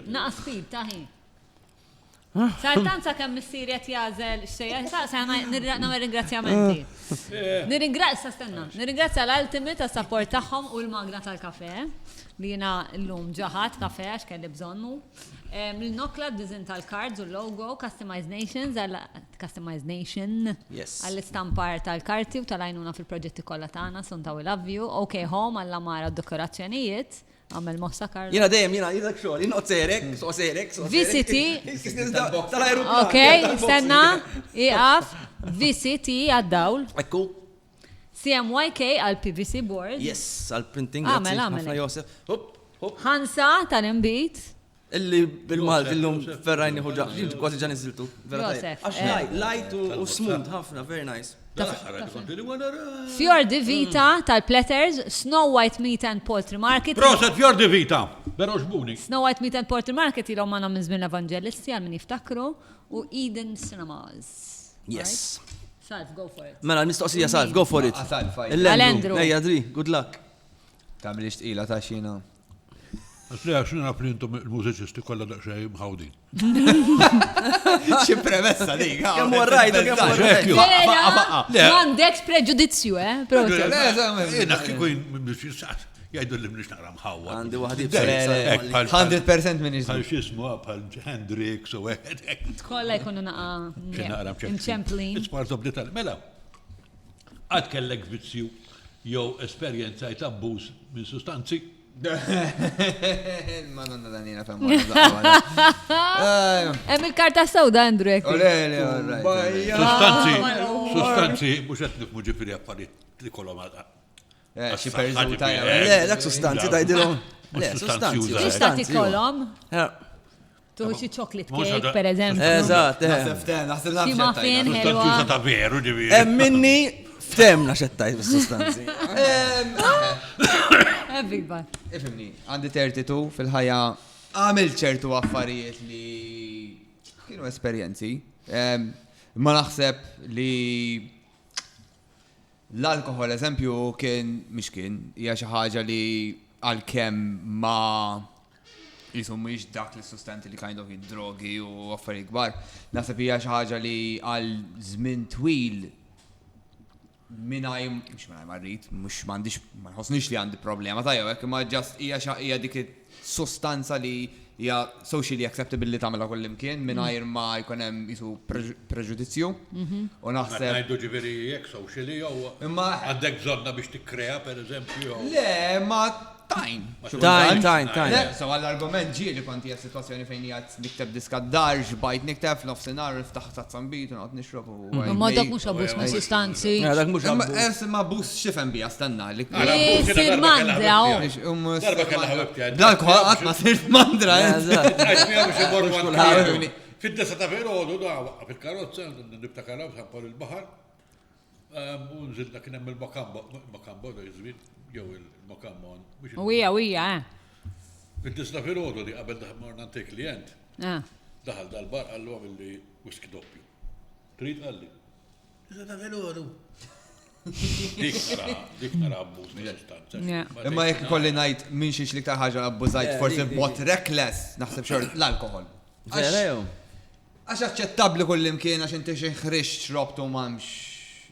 naqas fib taħi. Sartanza kemm missieriet jażel xejja, sa nagħmel ringrazzjamenti. Nirringrazzja l-Ultimate tas-support tagħhom u l-magna tal-kafè li jiena llum ġaħat kafè għax kelli bżonnu. L-Nokla d-dizin tal-cards u l-logo, Customized Nation għall-istampar tal-karti u tal-għajnuna fil-proġetti kollha tagħna, Sunta we love you, OK Home għall-amara d-dekorazzjonijiet. Għamel mossa kardu. Jena dejjem, jena xogħol, jena serek. VCT. Ok, stenna, iqaf, VCT għad-dawl. Ekku. CMYK għal-PVC board. Yes, għal-printing. Għamel. Josef. Hansa tal-imbit. Illi bil-mal, illum ferrajni ħuġa, kważi ġan iżiltu. Josef. Għax light u smooth, ħafna, very nice. Fjord di Vita tal-Platters, Snow White Meat and Poultry Market. Proset Fjord di Vita, pero xbuni. Snow White Meat and Poultry Market ilhom għandhom minn żmien Evangelisti għal min jiftakru u Eden Cinemas. Yes. Salf, go for it. Mela, mistoqsija Salf, go for it. Salf, fajn. Għal-Andrew. Ejja, Dri, good luck. Tamilix tqila ta' xina. Għasli għaxin għaf li intom il-mużiċisti kolla daqxaj mħawdin. Xi premessa dik. Kemm warrajt, kemm warrajt. M'għandekx preġudizzju, Proċed. Jena kiku jgħidu li mnix naqra mħawwa. Għandi waħdi 100% minn Għal xismu għal Hendrix u għed. Kolla jkunu Naqra inċemplin. It's part of the tal. Mela, għad kellek vizzju jew esperienza jtabbuż minn sustanzi. Madonna danina fem. Hemm il-karta sewda Andrew. Sustanzi, mux għet nifmu ġifiri affarijiet li kollom għadha. Xi perżuta. Le, dak sustanzi tajdilhom. Le, Sustanzi sustanzi. użati. Tista' tikolhom. Tuħu xi chocolate cake, per eżempju. Eżatt, Xi muffin Sustanzi ħelwa. użata veru ġifiri. Hemm minni ftemna xettajt bis-sustanzi. Big bad. Ifimni, għandi 32 fil-ħajja għamil ċertu affarijiet li kienu esperjenzi. Ma naħseb li l-alkohol, eżempju, hija xi ħaġa li għalkemm ma mhix dak l-sustanti li kind of drogi u affarijiet kbar, naħseb hija xi ħaġa li għal żmien twil mux marrit, mux mandiċ, ma nħosnix li għandi problema ta' jowek, ma ġast hija dik sostanza li hija socially acceptable li tagħmilha kullimkien mingħajr ma jkun hemm jisu preġudizzju. U naħseb. Ngħidu ġifieri jekk socially jew għandek bżonna biex tikkrea pereżempju. Le, ma tajn. So għall-argument ġie li konti situazzjoni fejn jgħat nikteb diska d-dar, ġbajt nikteb f'nofsinhar, niftaħ tazzambit u nqgħod nixrob. Ma dak mhux abbuż ma' sustanzi. Dak mhux abbuż. Ma abbuż xifhem bija stanna li. Sir mandra. Darba kellha ħabibti. L-alkohol qatt ma sirt mandra. Fid-desa ta' filgħodu fil-karozza nibtakaraw ħampol il-baħar. Unżilna kien hemm il-Makambo da jiżmin jew il-Makammon. Wija. Fid-desa ta' filgħodu li qabel morna ntik klient. Daħal dal-bar qallu għamilli whisky doppju. Trid qalli. Desa ta' filgħodu. Dik nara abbuż mis-sustanza. Imma jekk kolli ngħid minn xi l-iktar ħaġa abbużajt forsi b'mod reckless naħseb xort l-alkohol. Vera jew. Għax aċċettabbli kullimkien għax inti xi ħrix xrobtu m'hemmx.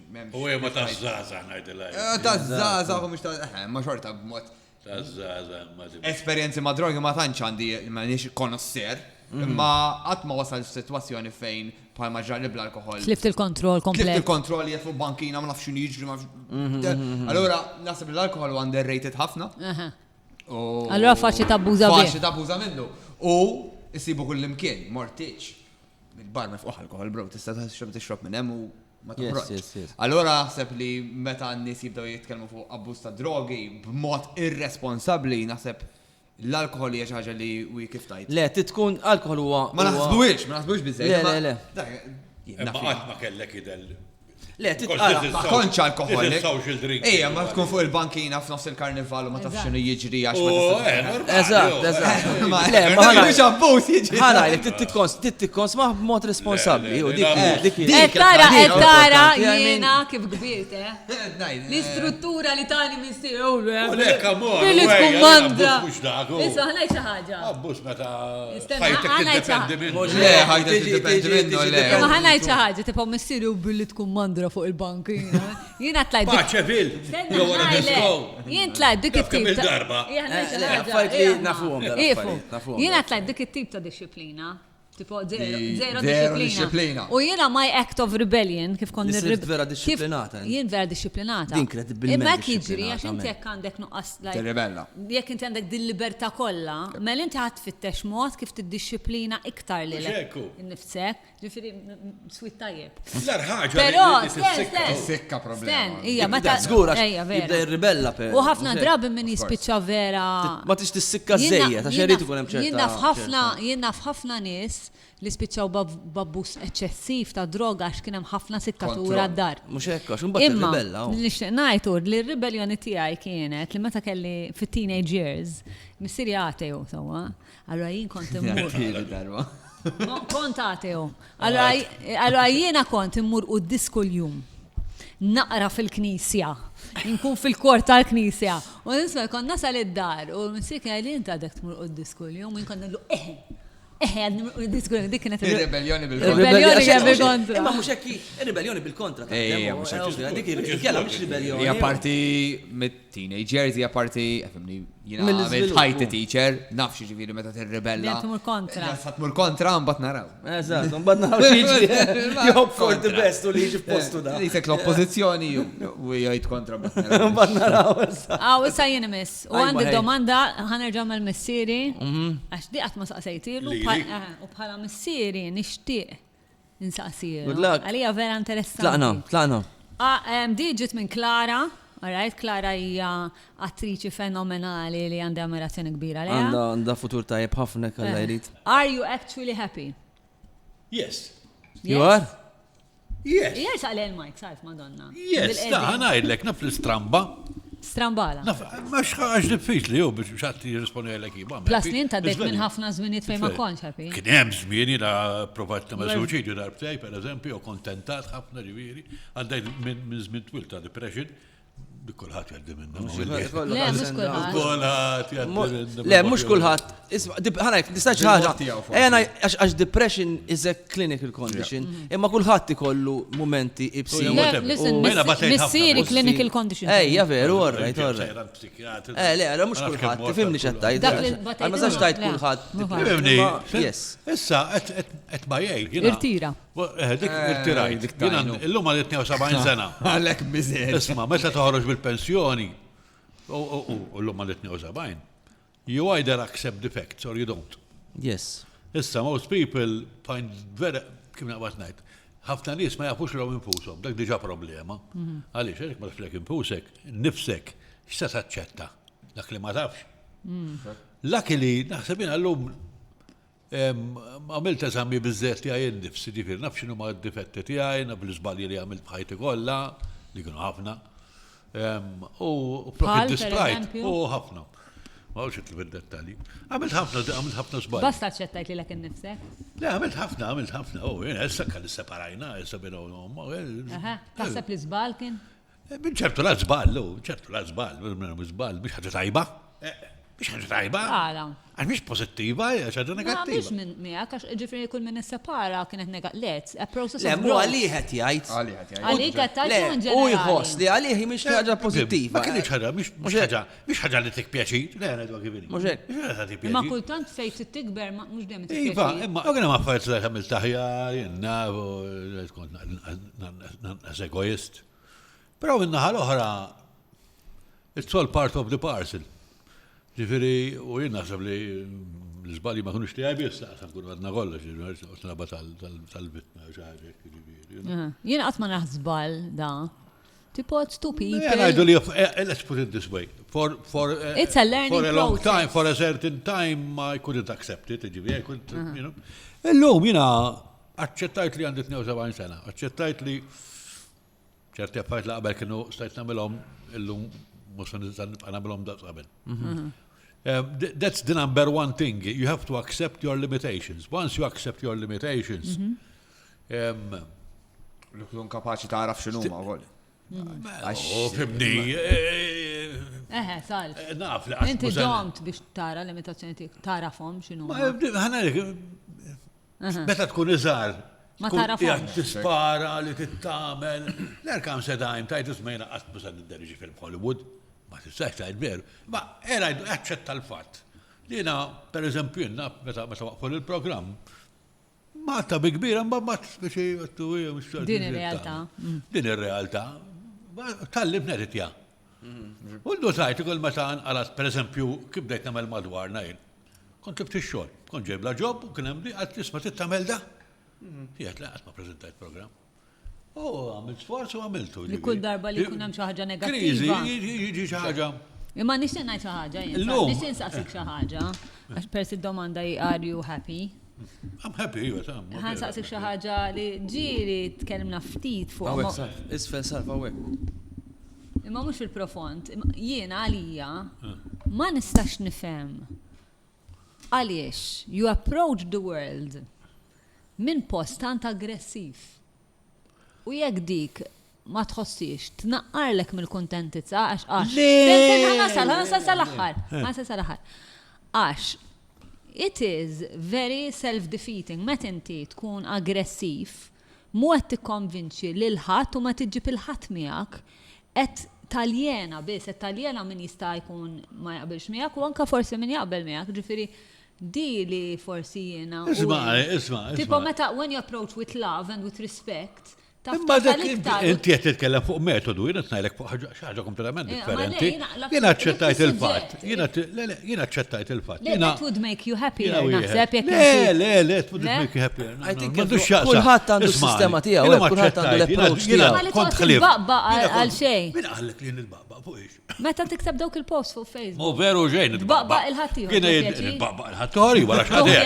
U ma taż-żgħażagħ ngħidilha. Taż-żgħażagħ u mhux ma xorta b'mod. Taż-żgħażagħ ma esperjenzi ma' drogi ma tantx għandi m'għandix konnosser, imma qatt ma wasal f'sitwazzjoni fejn bħalma ġarri bl-alkohol. Slift il-kontroll komplet. Slift il-kontroll jgħet fuq bankina ma nafx x'inhu jiġri. Allura naħseb l-alkohol huwa underrated ħafna. Allura faċli tabbuża bih. Faċli tabbuża minnu. U issibu kullimkien, mortiċ. Il-bar mefquħ alkohol, bro, tista' tixrob minn hemm u ma toħroġ. Allura naħseb li meta n-nies jibdew jitkellmu fuq abbuż ta' drogi b'mod irresponsabbli naħseb l-alkohol hija xi ħaġa li kif tajt. Le, tkun alkohol huwa. Ma naħsbux biżejjed. Le. Ma qatt ma kellek idel. Le, titqala. Ma kontx alkohol. Social drink. Ejja, ma tkun fuq il-bankina f'nofs il-karnival u ma tafx x'inhu jiġri għax ma Eżatt. Le, ma mhux abbuż jiġri. ħana tikkons ma b'mod responsabbli u dik. Tara jiena kif kbirt, l-istruttura li tani missiru. Billi tkun mandra. Issa ħanajt xi ħaġa. Abbuż meta ħajtek tiddependi minnu. Le, ħajtek tiddependi minnu le. Ma ħanajt xi ħaġa tipo missiru billi tkun mandra fuq il-bank jiena tlajt. Paċevil. Jien tlajt dik it-tip ta' darba. Jiena tlajt dik it-tip ta' disciplina. Tipo zero disciplina. U jiena my act of rebellion kif kon vera disciplinata. Jien vera disciplinata. Incredibilment. Imma jiġri għax inti jekk għandek nuqqas tirribella. Jekk inti għandek din libertà kollha, mela inti ħadd tfittex mod kif tiddisciplina iktar lilek innifsek, ġifieri swit tajjeb. L-ħaġa. Però sikka problema. Hija meta żgur jibda jirribella per. U ħafna drabi min jispiċċa vera. Ma tix tissikka żejjed għax irid ikun hemm ċerta. Jien naf ħafna nies li spiċċaw babbus eċċessiv ta' droga għax kien hemm ħafna sikkatura d-dar. Mhux hekk għax imbagħad tirribella. Imma nixtieq ngħid li r-ribelljoni tiegħi kienet li meta kelli fit-teenage years missieri għatew sewwa. Allura jien kont immur. Kont ateo. Allora jiena kont immur quddis kuljum. Naqra fil-knisja. Nkun fil-kort tal-knisja. U nisma konna sal id-dar. U msik għalli inta għadek tmur quddis kuljum. U nkonna l għadni quddis kuljum. Dik kienet Ir-rebellioni bil-kontra. il-rebellioni bil-kontra. Imma mhux hekk ir-rebellioni bil-kontra. Dik il-kjella mhux rebellioni. Hija parti mit-teenagers, hija parti jiena għamilt ħajti teacher, nafx ġifieri meta tirrebella. Tmur kontra. Tmur kontra mbagħad naraw. Eżatt, mbagħad naraw xi job for the best u li jiġi f'postu da. Lisek l-oppożizzjoni u jgħid kontra Mbagħad naraw issa. Issa jien imiss. U għandi domanda ħanerġa' mal-missieri għax di qatt ma saqsejtilu u bħala missieri nixtieq insaqsir. Good luck. Għalija vera interessanti. Tlaqna. Di ġiet minn Klara. Alright, Klara hija attriċi fenomenali li għandha ammirazzjoni kbira leha. Għandha futur tajjeb ħafna kellha jrid. Are you actually happy? Yes. You are? Yes. Yes, għal il-Mike, sajf, Madonna. Yes, ħanajdlek naf l-istramba. Strambala. Naf, max ħaġ diffiċli ju biex xatti jirrispondi għalek jiba. Plasnin ta' dek minn ħafna żminijiet fejn ma konx happy. Kien hemm żmien jiena provajt nagħmel suċidju darbtej, pereżempju, u kontentat ħafna ġifieri, għaddejt minn żmien twil ta' depression. Kulħadd jgħaddi minna. Le, mhux kulħadd. Kulħadd jgħaddi minna. Le, mhux kulħadd. Ħanajk, nistax ħaġa. Għax depression is a clinical condition, imma kulħadd ikollu momenti ibsi. Le, listen, missieri clinical condition. Ejja veru, orrajt. Le, mhux kulħadd, tifhimni x'qed tgħid. Ma sax tajt kulħadd. Tifhimni. Yes. Issa qed ma jgħid. Irtira. Dik irtirajt. Illum għal 72 sena. Għalek biżejjed. Isma' meta toħroġ bil-pensjoni u l-lum għal 72, you either accept the facts or you don't. Yes. Issa, most people find very, kif naqbad ngħid, ħafna nies ma jafux l infushom, dak diġà problema. Għaliex hekk ma taflek infusek, nifsek, x'se taċċetta dak li ma tafx. Luckily, naħseb jien llum għamilt eżami biżżejjed tiegħi nnifsi ġifieri naf x'inhu ma d-difetti tiegħi, naf l-iżbalji li għamilt b'ħajti kollha, li kienu ħafna. U profit disprajt, u ħafna. Ma għawx itlu bil-dettali. Għamilt ħafna żbalji. Basta ċettajt li l-ek innifsek? Le, għamilt ħafna. Issa kalli separajna, issa bina taħseb li żbal kien? Min ċertu la żball, biex ħaġa tajba. Biex ħaġa tajba. Għax biex pozittiva, ħaġa negattiva. Biex minn miegħek għax ġifieri kull min issepara kienet negatlet. A process Le, of mu growth. għalih qed jgħid. Għalik qed tajt Le, in u jħoss ġenerali. li għalih mhix ħaġa pożittiva. Ma kienx ħaġa, mhix ħaġa li tik pjaċir. Le, ngħidu kif inhi. Mhux hekk. Mhux ħaġa tik Imma pjaċir. kultant fejn tikber mhux dejjem Iva, imma għagħna ma fajt li għamil taħjar, jenna, nas egoist. Pero minnaħa l-oħra, it's all part of the parcel. Ġifiri, u jien naħseb li l-żbalji ma kunux tiegħi biss, laqsam kun għadna kollha, ġifieri tal-vittma xaħġa ġifieri. Jien qatt ma naħsbal da. Tipo two people. Ngħidu li let's put it this way. It's a learning for a long process. time, for a certain time, I couldn't accept it, ġifieri, you know. Illum jiena aċċettajt li għandi 72 sena, aċċettajt li ċerti affarijiet li qabel kienu stajt nagħmilhom illum mhux nagħmilhom daqs qabel. That's the number one thing. You have to accept your limitations. Once you accept your limitations, L-kun kapaċi taraf x'inhuma wkoll. fimni. Sal. Naf li Inti domt biex tara limitazzjoni tiegħek tarafhom x'inhu. Meta tkun iżgħar. Ma tarafhomx. Tispara li tittamel. L-erkam sedajm tajt ismejna qatt mhux nidderġi film-Hollywood. Ma tistax tgħid veru. Ma era aċċetta l-fatt. Jiena, pereżempju, meta waqfu il-programm, ma ta' bi kbira mbagħad biex Din ir-realtà. Din ir-realtà. Tallim neritja. U l-dotajt ikol meta għalat, pereżempju, kif bdejt nagħmel madwarna jien. Kont tibti x-xogħol, kont ġejb la ġob u kien hemm li qatt tisma' tittamel da. Jgħid la qatt ma preżentajt programm. Għamilt sforz u għamiltu. Li kull darba li kun hemm xi ħaġa Kriżi, negattiva. jiġi xi ħaġa. Imma nixtieq ngħid xi ħaġa jien. Nixtieq nsaqsik xi ħaġa. Għax persi d-domanda are you happy? I'm happy, Ħan saqsik xi ħaġa li ġieli tkellimna ftit fuq. Għawek sarf, isfel sarf għawek. Imma mhux fil-profond. Jiena għalija ma nistax nifhem. Għaliex, you approach the world minn post tant aggressiv. U jekk dik ma tħossix, tnaqqarlek mill-kontentizza għax. Ħanasal sal-aħħar. Għax, it is very self-defeating, met inti tkun aggressiv, mu għed tikkonvinċi l-ħat u ma tiġib il-ħat miegħek, et taljena bis, et taljena min jista' jkun ma jaqbilx miegħek u anka forsi min jaqbel miegħek, ġifieri di li forsi jiena. Isma'. Tipo meta when you approach with love and with respect, imma dak inti qed titkellem fuq metodu, jiena tnajlek fuq ħaġa kompletament differenti. Jiena aċċettajt il-fatt. Jiena aċċettajt il-fatt. That would make you happier, naħseb jekk. Le, it would make you happier. Kulħadd għandu s-sistema tiegħu, kulħadd għandu l-approach tiegħu. Ma li toqgħod il-baqba għal xejn. Min qaħlek li il-baqba fuq ix? Meta tikseb dawk il-post fuq Facebook. Mo veru ġejn il-baqba il-ħaddieħor. Kien il-baqba il-ħaddieħor wara x'ħadeħ.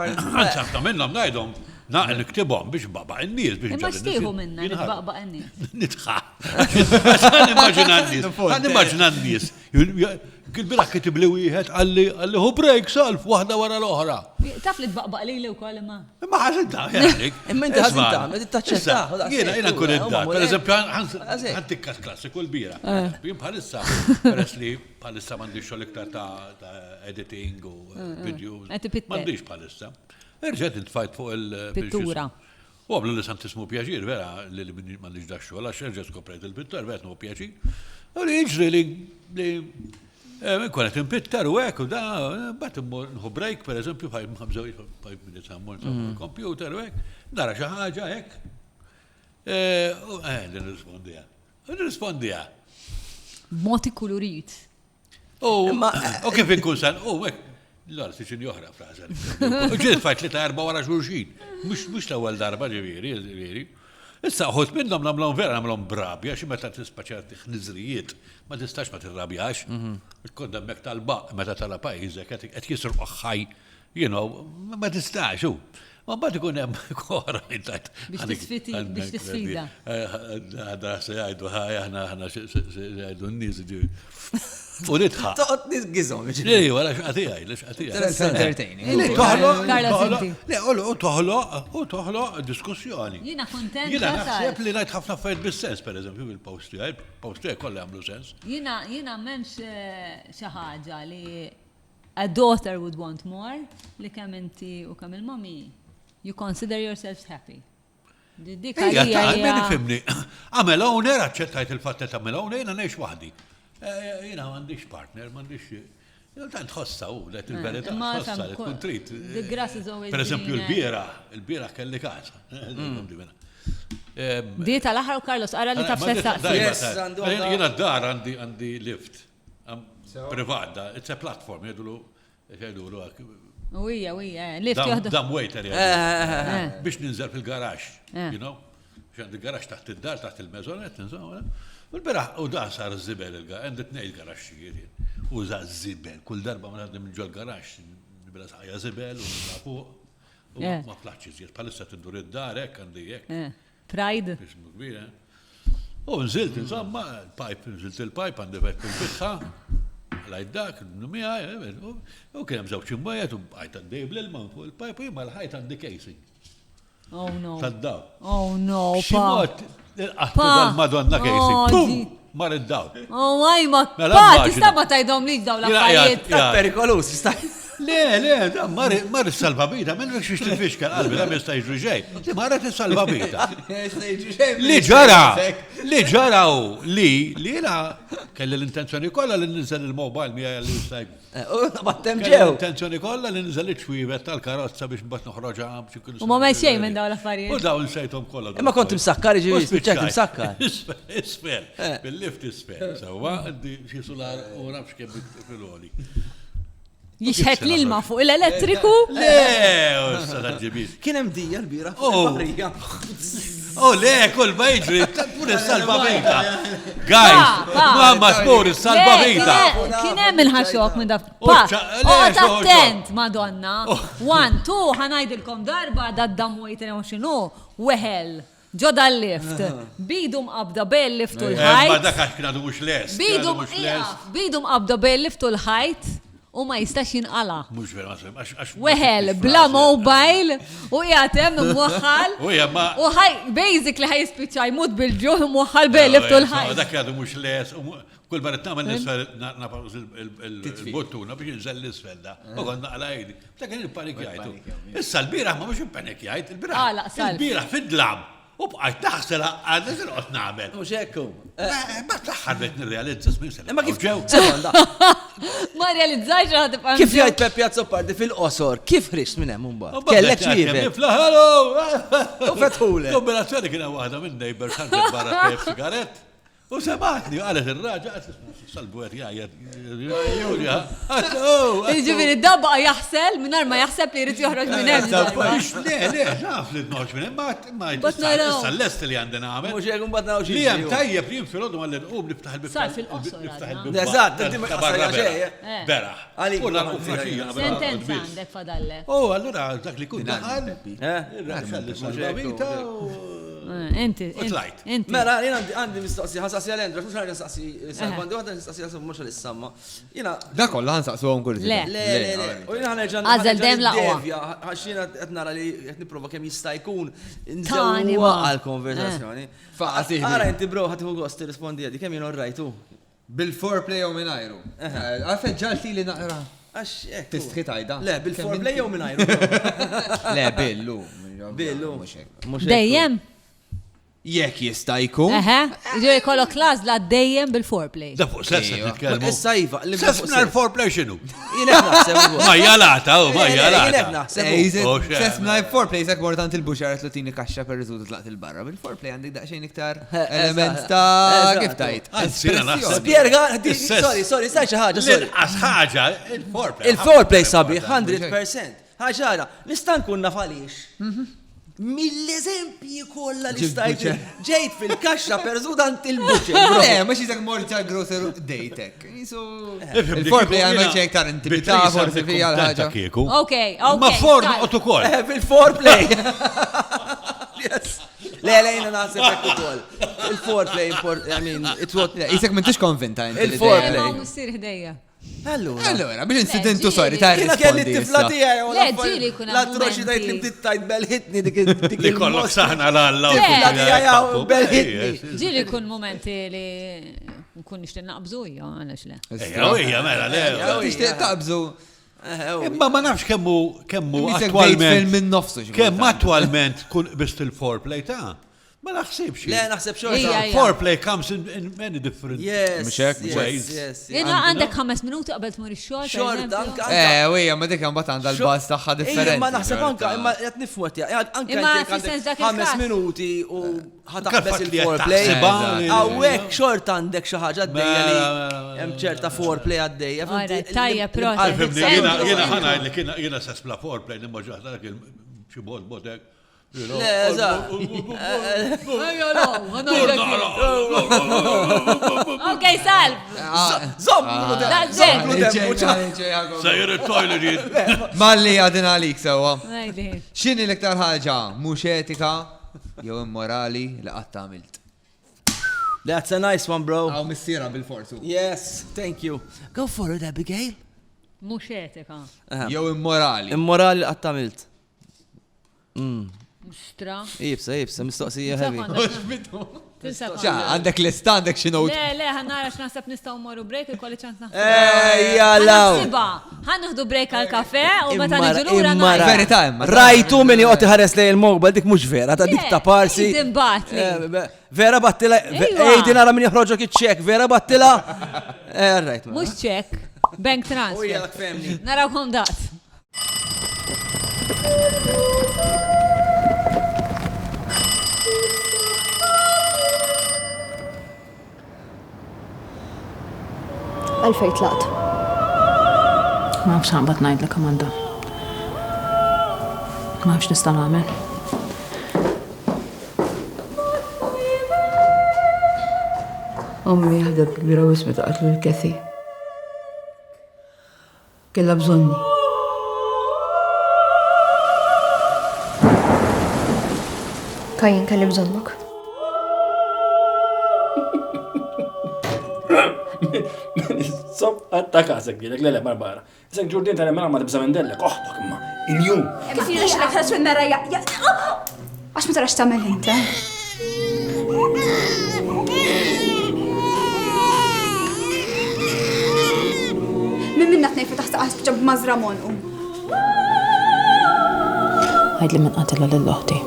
Anzi minnhom ngħidhom niktibhom biex baqba n-nies biex imma xtieħu minna baqba n-nies. Nitħa. Għan-immaġina n-nies. Kil-biraħ kitib li wieħed għalli hu break salf waħda wara l-oħra. Taf li tbaqbaq li li wkoll imma. Imma ħażinta, jgħalik. Imma inti ħażinta, ma tittaċċetta. Jiena nkun id-dar. Per eżempju, ħantikkat klassiku l-bira. Jien bħalissa, peress li bħalissa m'għandix xogħol iktar ta' editing u videos. M'għandix bħalissa. Erġet intfajt fuq il-pittura. U għablu li sant ismu pjaġir, vera, li m'għandix daċxu, għalax erġet skoprejt il-pittar, vera, nu pjaġir. U li iġri li konet impittar u għek, u da, bat nħu break, per eżempju, 5 minutes għammur computer u għek, nara xaħġa għek. Nirrispondija. Moti kulurit. U kif inkun san, u għek, l-għal tiċin joħra fraża. Ġiet fajt li ta' 4 wara xurxin. Mux l-ewwel darba ġifieri. Issa ħod minnhom nagħmlhom vera nagħmlhom brabja xi meta tispaċċja ħniżrijiet ma tistax ma tirrabjax. Tkun hemmhekk tal-baq meta tala pajjiżek qed jisru ħaj, ma tistax hu. Ma mbagħad ikun hemm kora intajt. Biex tisfida. Għadha se jgħidu ħaj aħna jgħidu n-nies u nitħa. Toqgħod nisgizhom. Lej, wara x'qatijaj, toħloq diskussjoni. Jiena kuntent. Jiena naħseb li ngħid ħafna affarijiet bis-sens, pereżempju bil-post tiegħi, il-post tiegħi kollha jagħmlu sens. Jiena m'hemmx xi ħaġa li a daughter would want more li kemm inti u kemm il-mommy you consider yourselves happy. Dik hija fimni. Għamel owner aċċettajt il-fatt ta' għamel owner jiena ngħix waħdi. Jina m'għandix partner, m'għandix. Tant ħossa let il-verità ħossa li tkun trid. Per eżempju l-biera kelli casa. Dieta l-aħħar u Carlos ara li taf sessaqsi. Jiena d-dar għandi lift. Privata, it's a platform, jgħidulu Uwija, lift joħdu. Dam waiter biex ninżel fil-garax, you know? Għandi garax taħt id-dar, taħt il-mezonet, u l-beraħ, u da sar zibel għandet nej il-garax xigħiri. U za zibel, kull darba ma għaddim ġol garax, nibela saħja zibel, u nibela fuq, u ma flaċi zir, palissa tindur id-darek, għandi jek. Pride. U nżilt, insomma, nżilt il-pipe, għandi fek il-bitħa, lajt dak, n-numija, u kienem zawċ imbajet, u għajt għandi bl-ilma fuq il-pipe, u jimma l-ħajt għandi casing. Oh no. Taddaw. Oh no, Ximot, Madonna casing. Bum! Mar id-daw. Oh my, pa, tista ma tajdom li daw l-affarijiet. Perikolus, tista' Le, mar il-salvabita, minn rek xiex t-fiskal qalbi, la mista jġru ġej. Li marret il-salvabita. Li ġaraw li la kelli l-intenzjoni kolla li nizel il-mobile mija li jistajb. Battem ġew. L-intenzjoni kolla li nizel il-ċwivet tal-karozza biex mbat noħroġa għam. U ma meċej minn daw l-affarijiet. U daw nsejtom kolla. Imma kont imsakkar ġivi, spiċċajt imsakkar. Isfer, bil-lift isfer. Sawa, għaddi xie solar u nafx kemm fil-għoli. Jixħet l-ilma fuq l-elettriku? Le, s-sada ġibit. Kienem dija l-bira fuq il-barrija. Le, kol bajġri, pur il-salvavita. Guys, mamma spur il-salvavita. Kienem il-ħaxok minn daf. Attent, madonna. 1, 2, ħanajdilkom darba daddam wejten u xinu, weħel. Ġoda l-lift. Bidum qabda bel-lift u l-ħajt. Ma dak għax kienu mux les. Bidum qabda bel-lift u l-ħajt. u ma jistax jinqala. Mhux vera ma għax. Weħel bla mobile u jgħatem imwaħħal. U jamma. U basically ħaj jispiċċa jmut bil-ġuħ imwaħħal bejliftu l-ħaj. Dak għadu mhux les, kull marret nagħmel l-isfel nafawż il-bottuna biex inżel l-isfel da. U konna għala jgħidi. Ta' kien il-panikjajtu. Issa l-bieraħ ma mhux il-panikjajt, il-bieraħ fid-dlam. U bqajt taħsela għadna zil-qot nagħmel. Mhux hekk hu. Ma taħħar bet nirrealizza smin Ma kif ġew? Sekonda. Ma realizzajx ħad tibqa' Kif jgħid Peppi Azzopardi fil-qosor, kif ħriġt minn hemm imbagħad? Kellek ċievet. Flaħalo! U fetħulek. Kombinazzjoni kien waħda minn neighbor ħarġet barra kif sigaret. U semaħni, għalet il-raġa, salbu għet jgħajat. Ġiviri, dabba jaħsel, minnar ma jaħseb li jrid joħroġ minn hemm. Le, naf li t-noħġ minn hemm, ma s-sallest li għandina għamel. Mhux hekk imbagħad nagħu xi. Li hemm tajjeb li jinfirodu għalli nqum li ftaħ il-bibba. Sar fil-qosor. Eżatt, inti ma ħassajja Beraħ. U nagħmlu faxija. Sentenza għandek fadalle. U allura dak li kun daħal. Inti. Mela, jien għandi mistoqsi, ħansaqsi għal-Endra, mhux ħarġa nsaqsi Salvandi, waħda nsaqsi għal mhux għal-issamma. Da kollha ħansaqsuhom kull Le. Le. U jiena ħanerġa' Għażel dejjem laqwa. Għax jiena qed nara li qed nipprova kemm jista' jkun Tani nżewwa ma. għall-konversazzjoni. Faqati. Ara inti bro ħadd gost tirrispondi għadi kemm jien orrajtu. Bil-foreplay u minajru. Għalfed ġalti li naqra. Għax hekk. Tistħi tajda. Le, bil-foreplay jew mingħajru. Le, billu. Billu. Dejjem? Jekk jista' jkun. Ġej kollok lazla dejjem bil-foreplay. Da fuq sessa titkellmu. Issa iva, Sessna l-foreplay x'inhu? Jien qed naħseb. Ma jalata, ma Jien qed jalata. naħseb. Sessna l-foreplay sekk mortant il-buxar tlutini kaxxa per riżultu tlaqt il-barra. Bil-foreplay għandek daqsxejn iktar element ta' kif tajt. Anzi, jiena naħseb. Spjega, sorry, saj xi ħaġa, sorry. L-inqas ħaġa, il-foreplay. Il-foreplay sabiħ 100%. Ħaġara, nista' nkun naf għaliex. Mill-eżempji kollha li stajt ġejt fil-kaxxa perżudant il-buċċer. Le, mhux jizek morti għal grocer dejtek. Il-foreplay għandna ċejn iktar intimità forsi fija l-ħaġa. Okay. Ma form u ukoll. Fil-foreplay. Le, jina naħseb hekk ukoll. Il-foreplay I mean, it's what. Jisek m'intix konvinta inti. Il-foreplay. Ma ssir ħdejja. Allora, biex incidentu sorry, ta' Jina kelli t-tifla tijaj, Le, ġili kuna l-atroċitajt li bdittajt bel-hitni dik Li kollok saħna l-alla. Tifla tijaj, bel-hitni. Ġili kun momenti li nkun nixtieq naqbżu jew għalax le. Ejja, mela, le. Tixtieq taqbżu. Imma ma nafx kemmu attualment. Minn nofsu. Kemm attualment kun bist il-foreplay ta' ma naħsibx. Le, naħseb xorta. Foreplay comes in many different ways. Jena għandek 5 minuti qabel tmur ix-xogħol. Xorta, anka. Wija, ma dik imbagħad għandha l-baż tagħha differenti. Ma naħseb anka, imma qed nifwet anke għandek 5 minuti u ħataħbes il-foreplay. Hawnhekk xorta għandek xi ħaġa għaddejja li hemm ċerta foreplay għaddejja. Tajja Jiena ħana li jiena sess bla foreplay nimma ġaħda xi bodek. Le, eżatt. Ok, salv. Sajjer il-toilet. Malli għadin għalik sewa. X'inhi l-iktar ħaġa mhux etika jew immorali li qatt għamilt? That's a nice one, bro. Għaw missiera bil-forsu. Yes, thank you. Go for it, Abigail. Mhux etika. Jew immorali. Immorali li qatt għamilt. Stra. Ibsa, mistoqsija heavy. Għandek lista, għandek xi note. Le, ħannara x'naħseb nistgħu morru break ikolli ċans naħseb. Jallaw. Ħanħdu break għal kafe u meta niġu lura Verità imma. Rajtu min joqgħod iħares lej il-mobile dik mhux vera, ta' dik ta' parsi. Vera battila, ejdi nara min joħroġok iċ-ċek, vera battila. Rajt. Mhux ċek, bank transfer. Narawkom dat. Għalfej tlaqt. Ma nafx ħanbat ngħidlek Amanda. Ma nafx nista' nagħmel. Ommi ħadet kbira wismet qatlu l-Kathy. Kella bżonni. Kajin kelli bżonnok. Sob Attakka segħilek, le Barbara. Isek ġurdin tal-emmena ma tibza mendellek, oħdok imma, il-jum. Kif jina xilek ħalas fil-merajja? Għax ma tarax tamel inta? Min minna t-nejfa taħt għas ġab mażramon Għajd li minn qatilla l-loħti.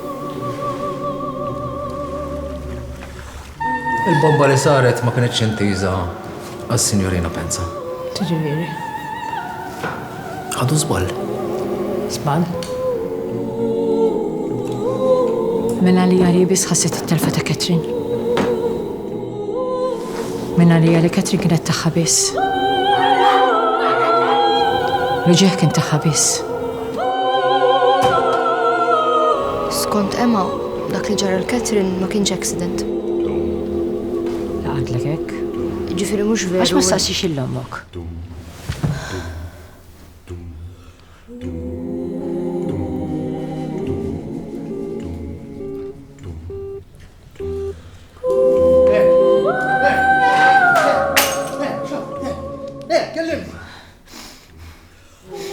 Il-bomba li saret ma kienetx intiża għas-Sinjorina Penza. Tiġifieri. Ħadu żball. Żball? Minna li għalli bis ħasset it-telfa ta' Katrin. Minna li għalli Katrin kienet taħħa biss. Reġeħ kien taħħa biss. Skont Emma, dak li ġara l-Katrin ma kienx accident. Għadlek hekk? Ġifieri mhux veru. Għax ma staqsix il-lommok.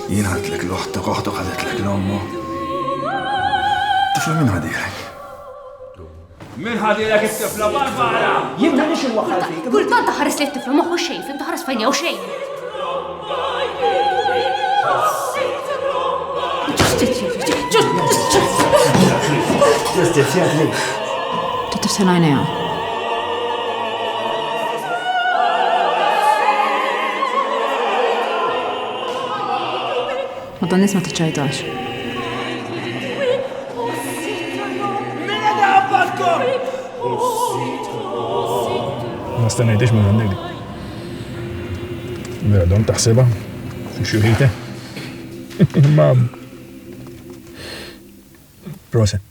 Jien għadlek l-oħtok, oħdok għadetlek l-ommu. Tifla minn ħadilek? Min ħadilek it-tifla Barbara? Jien nix il-waħħal fik. Kultant taħares li t-tifla moħħu xejn, fim taħares fajn jew xejn. Ġustizja li. Tifsen għajnejha. Ma dan nisma tiċċajtax. Ma stanejtix minn għandili. Vera don taħseba fi xurita. Ma Proset.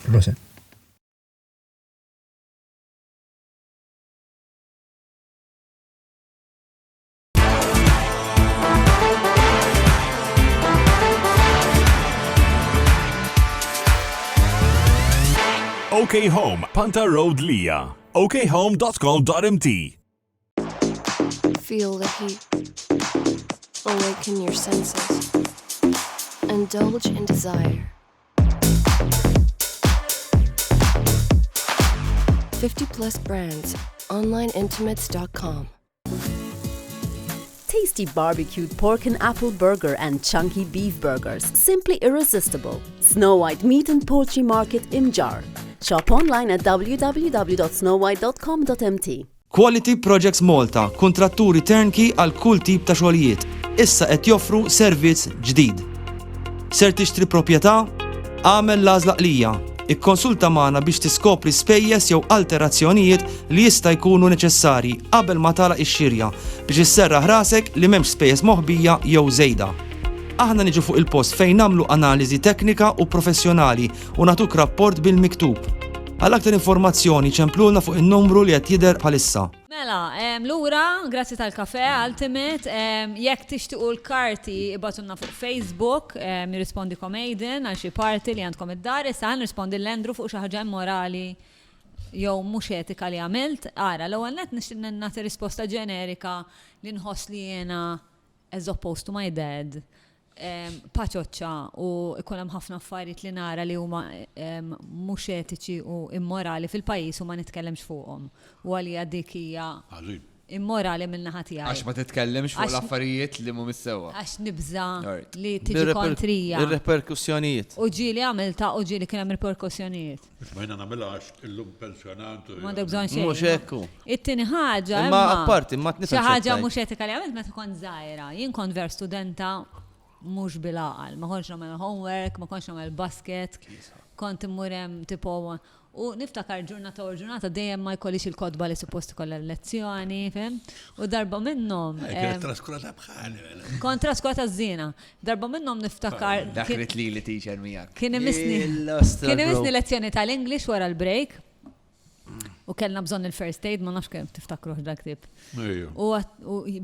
Proset. OK Home, Panta Road Lija. okhome.com.mt. Feel the heat. Awaken your senses. Indulge in desire. 50+ brands. Onlineintimates.com. Tasty barbecued pork and apple burger and chunky beef burgers. Simply irresistible. Snow White Meat and Poultry Market Imjar. Shop online at www.snowwhite.com.mt. Quality Projects Malta, kontratturi turnkey għal kull tip ta' xogħlijiet. Issa qed joffru servizz ġdid. Ser tixtri proprjetà? Għamel l-għażla qlija. Ikkonsulta magħna biex tiskopri spejjeż jew alterazzjonijiet li jista' jkunu neċessarji qabel ma tagħlaq ix-xirja biex isserraħ rasek li m'hemmx spejjeż moħbija jew żejda. Aħna niġu fuq il-post fejn nagħmlu analiżi teknika u professjonali u nagħtuk rapport bil-miktub. Għal aktar informazzjoni ċemplulna fuq in-numru li qed jidher bħalissa. Mela, lura, grazzi tal-kafe, Ultimate, jekk tixtiqu l-karti ibatunna fuq Facebook, nirrispondikom Aiden għal xi parti li għandkom id-dar, issa nirrispondi l-Endru fuq xi ħaġa immorali jew mhux etika li għamilt. Ara, l-ewwel nett nixtieq nagħti risposta ġenerika li nħoss li jiena as opposed to my dad. Paċoċċa u ikun hemm ħafna affarijiet li nara li huma mhux etiċi u immorali fil-pajjiż u ma nitkellemx fuqhom. U għalija dik hija immorali min-naħa tiegħi. Għax ma titkellemx fuq l-affarijiet li mhumiex sewwa. Għax nibża li tiġi kontrija. Ir-reperkussjonijiet. U ġieli għamilta u ġieli kien hemm reperkussjonijiet. Ma jiena nagħmilha għax illum pensjonant. M'għandek bżonn xejn. Mhux hekk. It-tieni ħaġa imma apparti ma tnifhem xi ħaġa mhux etika li għamilt meta kont żgħira. Jien kont ver studenta mhux bil-għaqal, ma kontx nagħmel homework, ma kontx nagħmel basket, kont immur hemm tipo u niftakar ġurnata u ġurnata dejjem ma jkollix il-kodba li suppost ikollha l-lezzjoni, fim? U darba minnhom. Traskurata bħali. Kont traskurata żiena. Darba minnhom niftakar. Dakret li teacher miegħek. Kien imisni lezzjoni tal-English wara l-break. U kellna bżonn il-first aid, ma nafx kemm tiftakru dak tip. U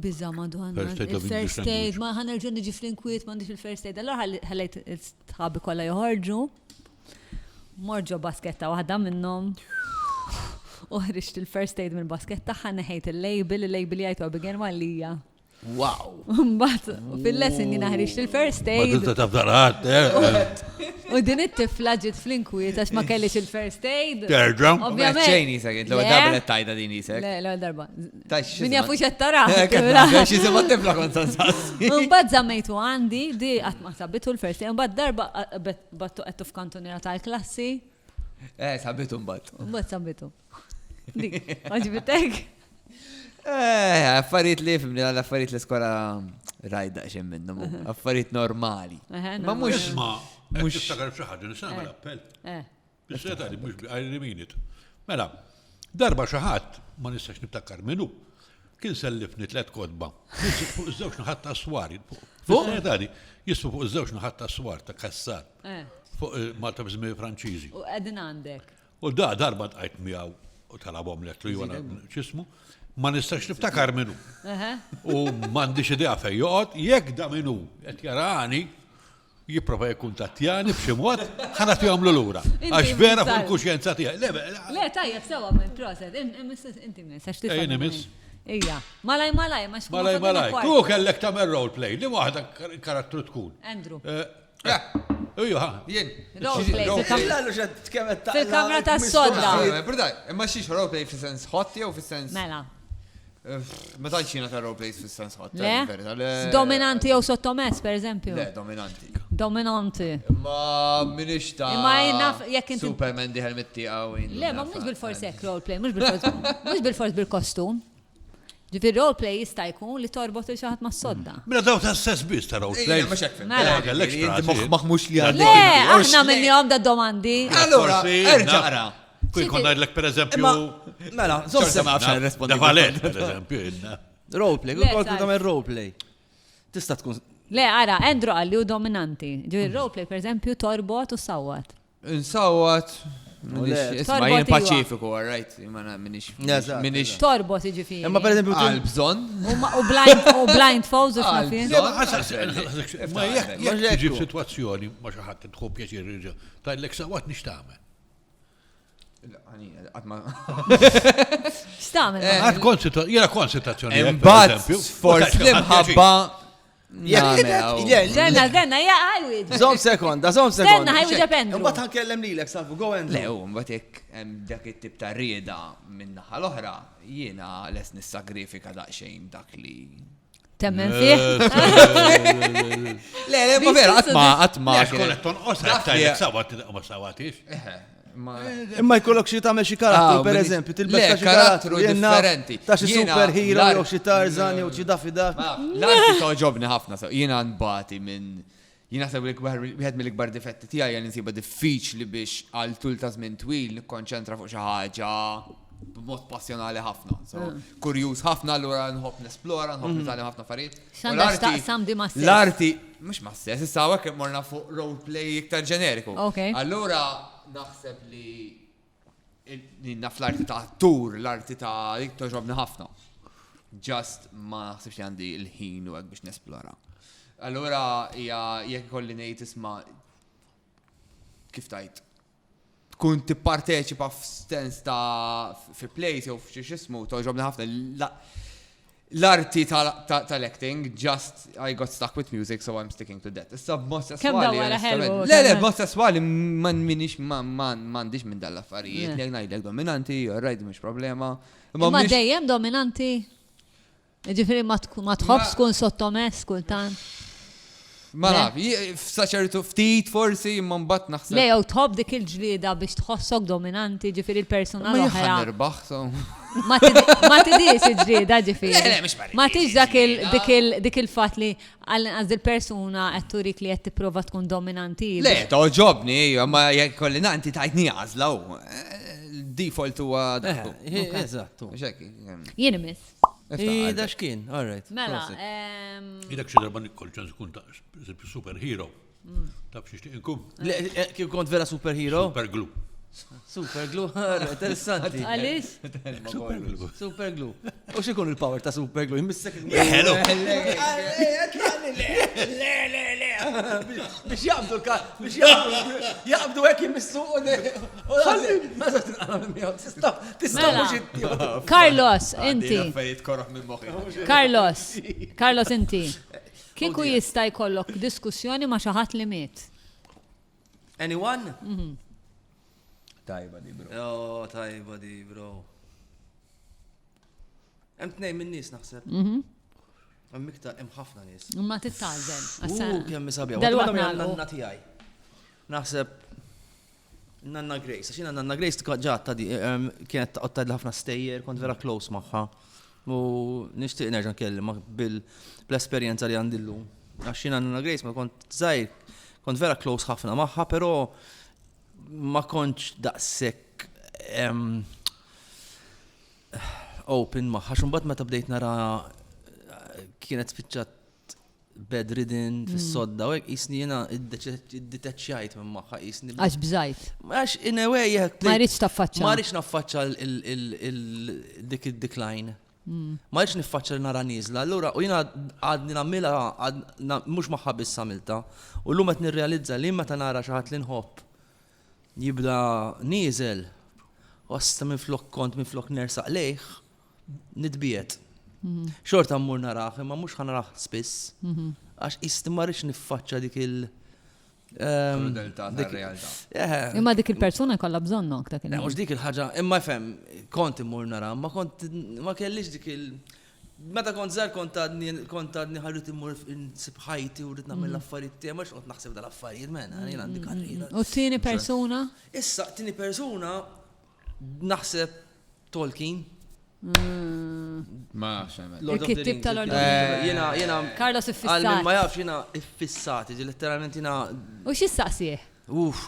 bizza madonna. Il-first aid, ma ħanerġu niġi fl-inkwiet, m'għandix il-first aid. Allora ħallejt tħabbi kollha joħorġu. Morġu basketta waħda minnhom. U ħriġt il-first aid mill basket tagħha neħejt il-label jgħidu Abigail Malija. Wow. Mbagħad fil-lesson jiena ħriġt il-first aid. Ma tafdaqat. U din it-tifla ġiet fl-inkwiet għax ma kellix il-first aid. Terġa'. Ovvjament. ċejni segħid, l-ewwel darba qed tajda din isek. Le, l-ewwel darba. Min jafu x'qed tara. Xi sema tifla kont sansassi. Mbagħad żammejtu għandi di qatt ma sabitu l-first aid, mbagħad darba battu qed f'kantoniera tal-klassi. Sabitu mbagħad. Mbagħad sabitu. Dik, għaġbitek? Affarijiet li fimni l-affarijiet l-iskola rajda xem minnhom, affarijiet normali. Ma mhux mhux tiftakar xi ħaġa nisagħmel appell. Bis-seta li mhux għajli minit. Mela, darba xi ħadd ma nistax niftakar minnu. Kien sellifni 3 kodba. Fuq iż-żewġ naħat ta' swar. Bis-seta li jisfu fuq iż-żewġ naħat ta' swar ta' kassar. Fuq Malta b'żmien Franċiżi. U qegħdin għandek. U darba tqajt miegħu u talabhom lek li wara ċismu. Ma nistax niftakar minnu. U m'għandix idea fejn joqgħod, jekk da minnu qed jarani jipprova jikkuntattjani b'xi mod, ħana tihom lura. Għax vera fuq il-kuxjenza tiegħi. Le tajjeb sewwa minn proset, inti miss għax tifhem. Ejni miss. Ija, malaj ma xkun. Malaj. Tu kellek tagħmel role play, li waħda karattru tkun. Andrew. Ejja, jien. Fil-kamra tas-sodda. Imma xiex roleplay fis-sens ħotti jew fis-sens. Mela. Ma tantx jiena ta' roleplays fis-sens ħotti. Le? Dominanti jew sottomess, pereżempju. Le, dominanti. Dominanti. Ma minix ta' Superman diħel mittieqa. Le, ma mhux bil-forsi hekk roleplay, mhux bil-forsi bil-kostum. Ġifir roleplay jista' jkun li torbot il xaħat ma' sodda. Mela daw ta' stess biss ta' roleplay. Maħmux li għaddi. Le, aħna minn jom da' domandi. Allora, erġaqra. Kun kon ngħidlek pereżempju. Mela, ma nafx nirrespondi. Valet, pereżempju, inna. Roleplay, kol tagħmel roleplay. Tista' tkun. Le, ara, Andrew għalli u dominanti. Ġifir roleplay, pereżempju, torbot u sawat. Insawat. Isma jien paċifiku, right? Minix. Torbot iġifiri. Imma per eżempju għal-bżon. U blindfolds u xnafin. Ma jekk tiġi f'sitwazzjoni ma xi ħadd tħu pjaċir irġa' tajlek sawat nix tagħmel. X'tagħmel? Jiena konsultazzjoni. Imbagħad forsi imħabba. Zenna, ja, għajwid. Zom sekonda. Zenna, għajwid ġapendru. Mbatt ħankellem lilek, Salvu, go and Le, mbatt jek dak it-tip ta' rieda minnaħa l-oħra, jiena les nissagrifika daqsxejn dak li. Temmen fih? Le, ma vera, għatma. Kolletton, osra, tajlek sawat, ma sawatix. Imma jkollok xi tagħmel xi karattru pereżempju, tilbes ta' xi karattru differenti. Ta' xi superhero jew xi Tarzan jew xi Daffy Duck. L-arti toġobni ħafna, jiena nbati minn jiena naħseb wieħed mill-ikbar difetti tiegħi jien insiba diffiċli biex għal tul ta' żmien twil nikkonċentra fuq xi ħaġa b'mod passjonali ħafna. Kurjuż ħafna allura nħobb nesplora, nħobb nitgħallem ħafna affarijiet. L-arti mhux ma stess, issa hawnhekk morna fuq roleplay iktar ġeneriku. Allura naħseb li naf l-arti ta' tur, l-arti ta' toġobni ħafna. Just ma naħsibx li għandi l-ħin u għek biex nesplora. Allura, jekk kolli ngħid isma' kif tajt. Tkun tipparteċipa f'stens ta' fi place jew f'xi xismu toġobni ħafna. L-arti tal-acting, just I got stuck with music, so I'm sticking to that. Issa b'mod sessuali. Le, b'mod sessuali m'għandix minn dal-affarijiet. Li ngħidlek dominanti, rajt mhux problema. Ma dejjem dominanti. Ġifieri ma tħobbx tkun sottomess kultant. Ma naf, f'saċertu ftit forsi imma mbagħad naħseb. Le, jew tħobb dik il-ġlieda biex tħossok dominanti, ġifieri l-persuna l-oħra. Ma tidix il-ġlieda ġifieri. Ma tidix dik il-fatt li għal il-persuna qed turik li qed tipprova tkun dominanti. Le, toġobni, ma jekk kolli nanti tajtni għażla hu. Default huwa dak. Eżattu. Jien imiss. Da xkien, all right. Mela. Idek xi darba nikkol ċans ikun ta' superhero. Taf xi inkum. Kif kont vera superhero? Superglue. Superglue, interessanti. Għaliex? Superglue. U x'ikun il-power ta' superglue? Jimmissek. Hello. biex jaqbdu biex jaqbdu hekk jimmissu u ma sa tinqara miegħu tista' mhux Carlos, inti. Carlos, inti. Kieku jista' jkollok diskussjoni ma' xi ħadd li miet. Anyone? Tajba di, bro. Oh, tajba di, bro. Hemm tnejn min nies naħseb. Hemm iktar hemm ħafna nies. Ma titgħażel. Kemm isabja. Nanna tiegħi. Naħseb Nanna Grace, għax Nanna Grace ġatta di kienet taqgħod ħafna stejjer, kont vera close magħha. U nixtieq nerġa' nkellim bl-esperjenza li għandi llum. Għax Nanna Grace ma kont żgħir, kont vera close ħafna magħha, però ma kontx daqshekk open magħha. X'imbagħad meta bdejt nara kienet spiċċat bedridden fis-sodda u hekk qisni jiena idditeċċjajt minn magħha qisni. Għax bżajt. Għax in a way ma rridx taffaċċa. Ma rridx naffaċċa dik id-decline. Ma rridx niffaċċa nara nieżla. Allura u jiena għadni nagħmilha mhux magħha biss għamilta. U llum qed nirrealizza li meta nara xi ħadd li nħobb jibda nieżel osta minflok nersaq lejh nitbiet. Xorta mmur naraħ, imma mhux ħanaraħ spiss. Għax qisni ma rridx niffaċċa dik il-krudeltà tar-realtà. Imma dik il-persuna jkollha bżonnok dak il-ħin. Mhux dik il-ħaġa, imma fhem, kont immur nara, ma kellix dik meta kont żgħar kont għadni ħarrid immur insib ħajti u rrid nagħmel l-affarijiet tiegħi, mhux qed naħseb dal-affarijiet mena, jien għandi karriera. U t-tieni persuna? Issa tieni persuna naħseb Tolkien. Ma xemel. Il-kittib tal-Lord of the Rings. Jena Carlos iffissat. Ma jafx jena iffissat, letteralment jena. U x'issaqsih?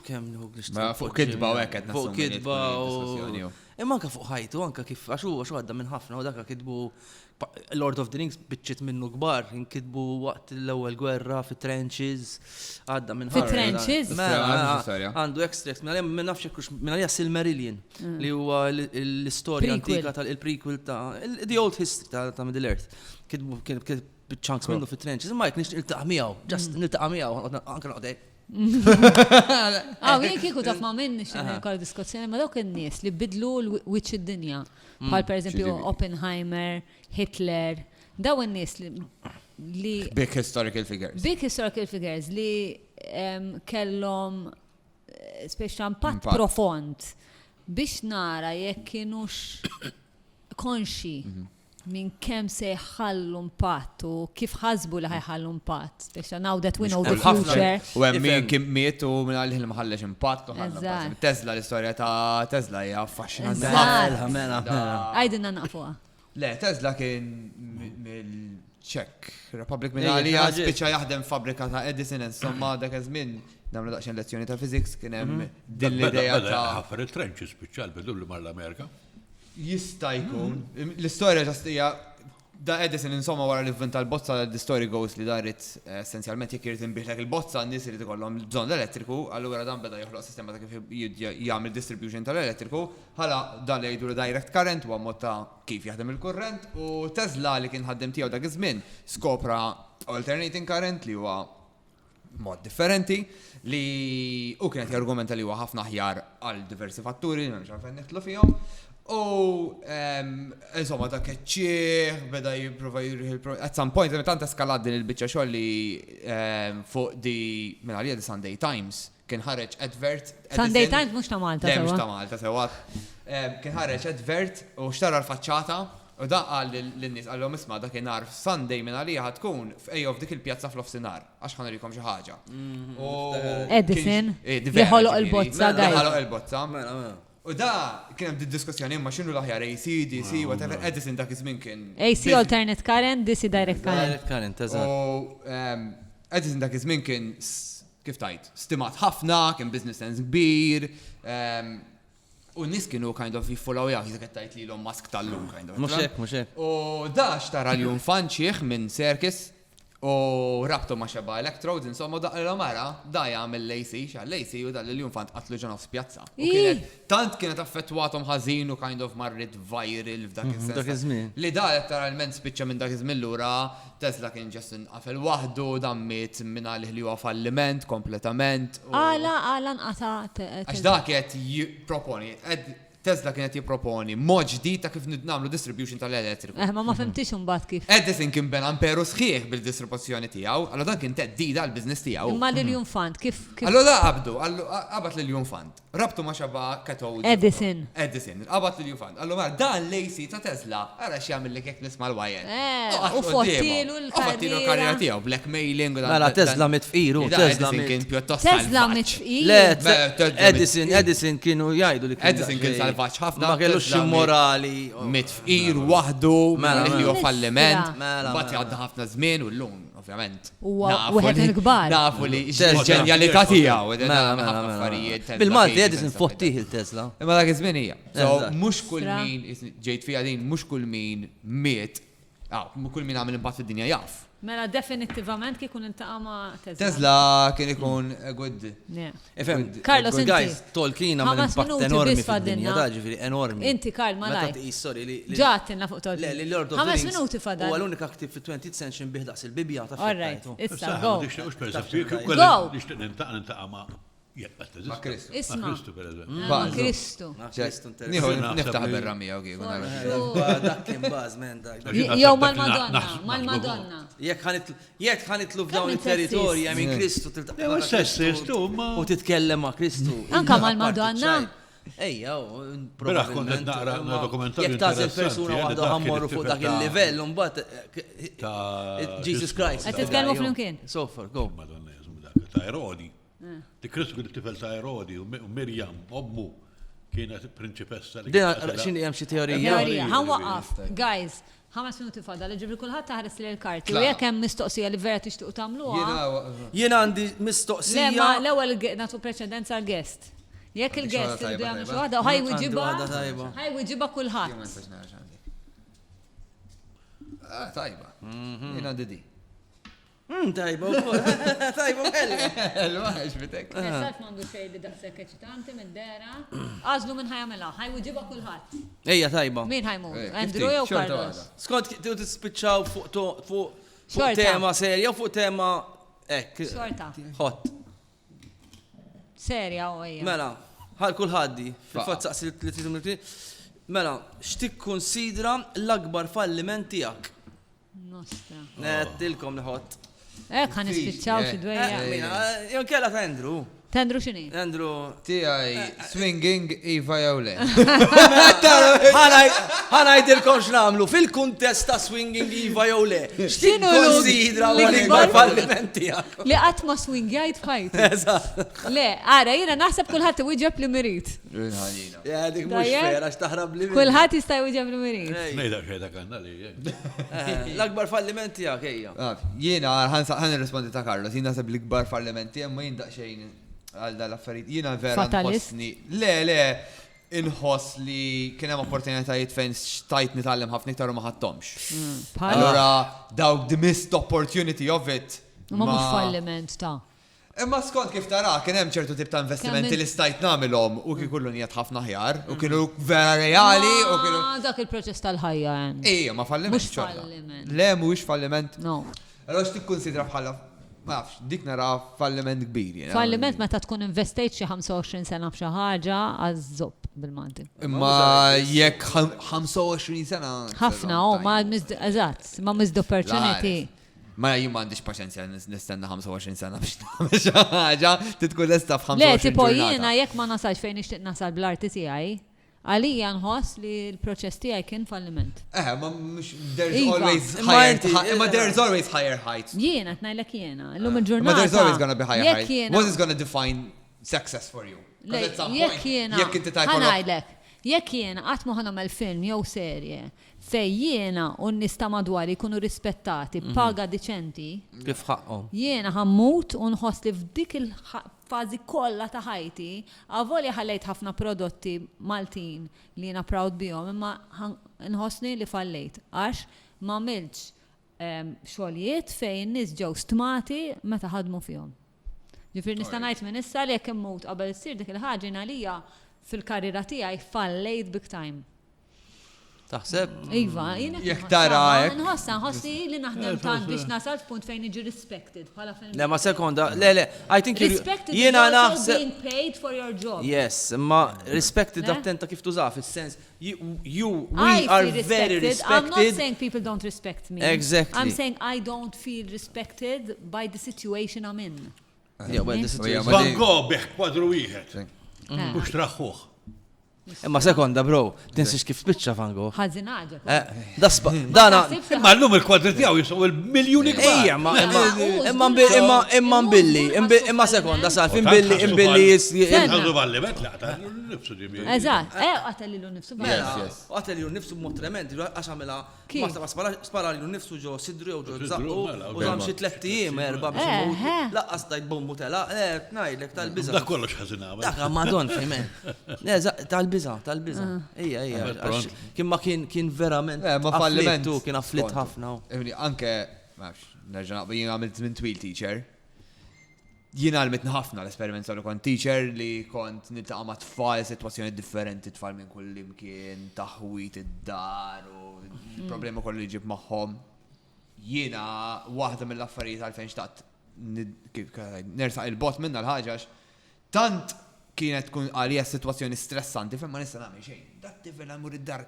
Kemm nħu fuq kidba u hekk qed fuq kidba u imma anke fuq ħajtu, anke kif għax għadda minn ħafna u dak kitbu Lord of the Rings biċċiet minnu kbar, inkitbu waqt l-ewwel gwerra fit-trenches, għadda minn ħafna. Fit-trenches? Għandu extracts minn nafx minn għalija Silmarillion li huwa l-istorja antika tal-prequel ta' the old history ta' Middle Earth. Kitbu chunks minnu fit-trenches, imma jekk nixtieq niltaqa' miegħu, just niltaqa' miegħu anke noqgħod jien kieku taf ma' minn nixtieq diskussjoni ma' dawk in-nies li bidlu l-wiċċ id-dinja. Bħal pereżempju Oppenheimer, Hitler, daw in-nies li big historical figures li kellhom speċi impatt profond biex nara jekk kienux konxi minn kemm se jħallu impatt u kif ħasbu li ħajħallu impatt. Speċi now that we know the future. U hemm min kien miet u minn għalih li ma ħallex impatt. Tesla, l-istorja ta' Tesla hija affaxxinanti. Għajdinna naqfuha. Le, Tesla kien mill-Czech Republic minn għalija spiċċa jaħdem fabbrika ta' Edison, insomma dak iż-żmien damlu daqsxejn lezzjoni ta' physics kien hemm din l-idea ta' ħafar it-trenches spiċċal bidu li mar-Amerika. Jista' jkun. L-istorja ġastija da Edison insomma wara li inventa l-bozza the story goes li daret essenzjalment jekk irid inbiħlek il-bozza n-nies irid ikollhom bżonn l-elettriku, allura dan beda joħloq sistema ta' kif jagħmel distribution tal-elettriku, ħala dan li jgħidu direct current huwa mod ta' kif jaħdem il-kurrent u Tesla li kien ħaddem tiegħu dak iż-żmien skopra alternating current li huwa mod differenti li u kienet jargumenta li huwa ħafna aħjar għal diversi fatturi m'hemmx għalfejn neħtlu fihom. Insomma, ta' keċċieħ, beda jiprofa at some point, tant eskalad din il-bicċa xogħol li fuq di minn għalija di Sunday Times kien ħareġ advert. Sunday Times mhux ta' Malta sewa. Mhux ta' Malta sewa. Kien ħareġ advert u xtara l-faċċata u daqqa lin-nies għallhom isma' dakinhar Sunday minn għalija ħatkun f'ejja f'dik il-pjazza fl-ofsinhar għax ħanurikom xi ħaġa. Edison li ħoloq il-bozza għaj. U da kien hemm diskussjoni imma x'inhu l-aħjar AC, DC, whatever, Edison dak iż-żmien kien. AC alternate current, DC direct current. Direct current, eżatt. U Edison dak iż-żmien kien kif tajt, stimat ħafna, kien business sense kbir. U n-nies kienu kind of jiffolaw jgħak, jizak tajt li Elon Musk tal-lum kind of. Mux hekk. U da xtara li un fanċieħ minn circus U rabtu ma xeba electrodes, insomma, daqqilhom ara, da jagħmel Lacey, Lacey u dal l-infant qatlu ġon f'spjazza. U tant kienet affettwatom ħażin u kind of marrit viral f'dak iż-żmien. Li da letteralment spiċċa minn dak iż-żmien lura, Tesla kien ġest inqafel waħdu, dammit minn għalih li huwa falliment kompletament. Għala nqata. Għax dak qed jipproponi, Tesla kienet jipproponi mod ġdid ta' kif nagħmlu distribution tal-elettriku. Ma fimtix imbagħad kif. Edison kien ben amperu sħiħ bil-distribuzzjoni tiegħu, allura dan kien teddida għall-business tiegħu. Imma Lillian Fund kif. Allura da qabad Lillian Fund. Rabtu ma xaba cathode. Edison. Qabad Lillian Fund. Allura dan Lacey ta' Tesla ara x'jagħmel li kek nisma' l-wajen. U fottilu l-karriera tiegħu, blackmailing u dan. Mela Tesla mitfiru, Tesla kien pjuttost. Tesla mitfir. Le, Edison kienu jgħidu li Edison kien salvaġġ ħafna. Ma kellux immorali. Mitfir waħdu, li huwa falliment. Mbagħad jgħadda ħafna żmien u llum, ovvjament. Wieħed il-kbar. Nafu li ġenjalità tiegħu. Bil-Malti Edison fottih il-Tesla. Imma dak iż-żmien hija. Mhux kull min ġejt fiha din, mhux kull min miet, kull min għamel impatt fid-dinja jaf. Mela definittivament kikun intaqa' ma' Tesla. Tesla kien ikun good. Carlos, guys, Tolkien għamel impatt enormi fid-dinja, ġifieri enormi. Inti Karl ma laj. Sorry. Ġatinna fuq Tolkien. Le, Lord of the Rings. 5 minuti fadal. Huwa l-unika ktib fit-20th century bih daqs il-Bibja ta' Alright, issa go. Go! Nixtieq nintaqa' ma' Ma' Kristu. Isma' Kristu per eżempju. Ma' Kristu. Nieħu niftaħ bir-ra miegħu kieku nara. Dak kien baż men dak. Jew mal-Madonna, mal-Madonna. Jekk ħanitlu f'dawn it-territorji minn Kristu u titkellem ma' Kristu. Anka mal-Madonna. Ejja, probabilment naqra dokumentarju. Jekk tażel persuna waħda ħammorru fuq dak il-livell u mbagħad Jesus Christ. Qed titkellmu flimkien. Sofer, go. Madonna jeżmu dak ta' Erodi. Di Kristu kien tifel ta' Erodi u Mirjam, ommu, kienet prinċipessa. X'inhi hemm xi teorija? Ħanwaqaf, guys. 5 minuti fadal, ġibri kulħadd taħres li l-karti. U jekk hemm mistoqsija li vera tixtiequ tagħmluha. Jien għandi mistoqsija. Le ma l-ewwel nagħtu preċedenza għall-guest. Jekk il-guest irdu jagħmlu xi waħda ħajwiġibha kulħadd. Tajba. Jien għandi di. Tajba wkoll. Tajba kelma. L-waħx bitek. Nesat m'għandu xejn li daqshekk eċitanti mid-dera. Għażlu minn ħajamilha, ħajwiġibha kulħadd. Ejja tajba. Min ħajmut? Andrew jew Carlos? Skont tispiċċaw fuq tema serja u fuq tema hekk. Xorta. Hot. Serja u ejja. Mela, ħal kulħaddi fil-fatt saqsi li trid Mela, x'tikkunsidra l-akbar falliment tiegħek? Nostra. Nettilkom li ħott. Ħan nispiċċaw xi dwejja. Jew kellha ta' Andrew. Tendru x'inhi? Andrew. Tiegħi swinging Iva jew le. Ħanajdilkom x'nagħmlu fil-kuntest ta' swinging Iva jew le. X'tikkunsidra l-akbar falliment tiegħek? Li qatt ma swingjajt f'ħajti. Eżatt. Le, ara jiena naħseb kulħadd iwieġeb li mirid. Ja, dik mhux vera x'taħrab li. Kulħadd jista' jwieġeb li mirid. Ngħidha xejn kanna li. L-akbar falliment tiegħek ejja. Jiena ħan irrispondi ta' Carlos, jien naħseb l-ikbar falliment tiegħek ma jindaq xejn għal dal-affarijiet. Jiena vera nħossni. Le, inħoss li kien hemm opportunitajiet fejn xtajt nitgħallem ħafna iktar u ma ħadtomx. Allura dawk the missed opportunity of it. Ma mhux falliment ta'. Imma skont kif tara, kien hemm ċertu tip ta' investimenti li stajt nagħmilhom u kien kullu niet ħafna ħjar u kienu vera reali u kienu. Dak il-proċess tal-ħajja hemm. Ejja, ma falliment. Mhux falliment. Le mhuwiex falliment. No. Allora x'tikkunsidra bħala ma nafx, dik nara falliment kbir. Falliment meta tkun investejt xi 25 sena f'xi ħaġa għaż-żopp bil-Malti. Imma jekk 25 sena. Ħafna, ma eżatt, ma missed opportunity. Ma jien m'għandix paċenzja nistenna 25 sena biex nagħmel xi ħaġa, titkun lesta f'25 Le, tipo jiena jekk ma nasalx fejn nixtieq nasal bl-arti tiegħi, għalija nħoss li l-proċess tiegħi kien falliment. Ma mhux there's always higher heights. Jiena qed ngħidlek jiena, llum il-ġurnata. Ma there's always gonna be higher heights. What is gonna define success for you? Jekk jiena ħanajdlek, jekk jiena qatt ma ħanagħmel film jew serje fej jiena u n-nista madwar jkunu rispettati paga diċenti. Kif ħaqhom. Jiena ħammut u nħoss li f'dik il-fażi kollha ta' ħajti, avolja ħallejt ħafna prodotti Maltin li jiena proud bihom, imma nħossni li fallejt għax ma milx xogħlijiet fejn nies ġew stmati meta ħadmu fihom. Ġifieri nista' ngħid minn issa li jekk immut qabel issir dik il-ħaġa għalija fil-karriera tiegħi fallejt big time. Taħseb? Iva, jekk tara hekk. Nħossi li naħdem tant biex nasal f'punt fejn iġi respected bħala fejn. Le ma sekonda, le, I think jiena naħseb being paid for your job. Yes, ma respected attenta kif tużaf, fis-sens we are very respected. I'm not saying people don't respect me. Exactly. I'm saying I don't feel respected by the situation I'm in. Yeah, well, the situation. Van Gogh beħ kwadru wieħed. Mhux traħħuh. Imma sekonda, bro, tinsix kif spiċċa Van Gogh. Ħażin ħaġa. Dana. Imma llum il-kwadri tiegħu jisgħu il-miljuni kbar. Imma mbilli, imma sekonda sal imbilli Ħadu valli bet laqta nifsu ġibi. Eżatt, qatelilu nnifsu. Qatelilu nnifsu b'mod tremendi għax għamilha ma sparalilu nnifsu ġo sidru jew ġo zaqqu u żamm xi 3 ijiem 4 biex laqqas tajt bombu tela, ngħidlek tal-biża. Dak kollox ħażin għamel. Dak Madon fejmen. Tal-biża. Ejja. Kien ma kien verament. Ma falliment. Kien afflitt ħafna. Anke, nerġa' naqbel jien għamilt minn twil teacher. Jien għalmet ħafna l-esperiment saru kont teacher li kont niltaqa' ma' tfal sitwazzjoni differenti, tfal minn kull imkien, taħwit id-dar u l-problema kollu li ġib magħhom. Jiena waħda mill-affarijiet għalfejn xtaqt nersaq il-bot minna l-ħaġax tant kienet tkun għalija situazzjoni stressanti fejn ma nista' nagħmel xejn. Dak tifel għamur id-dar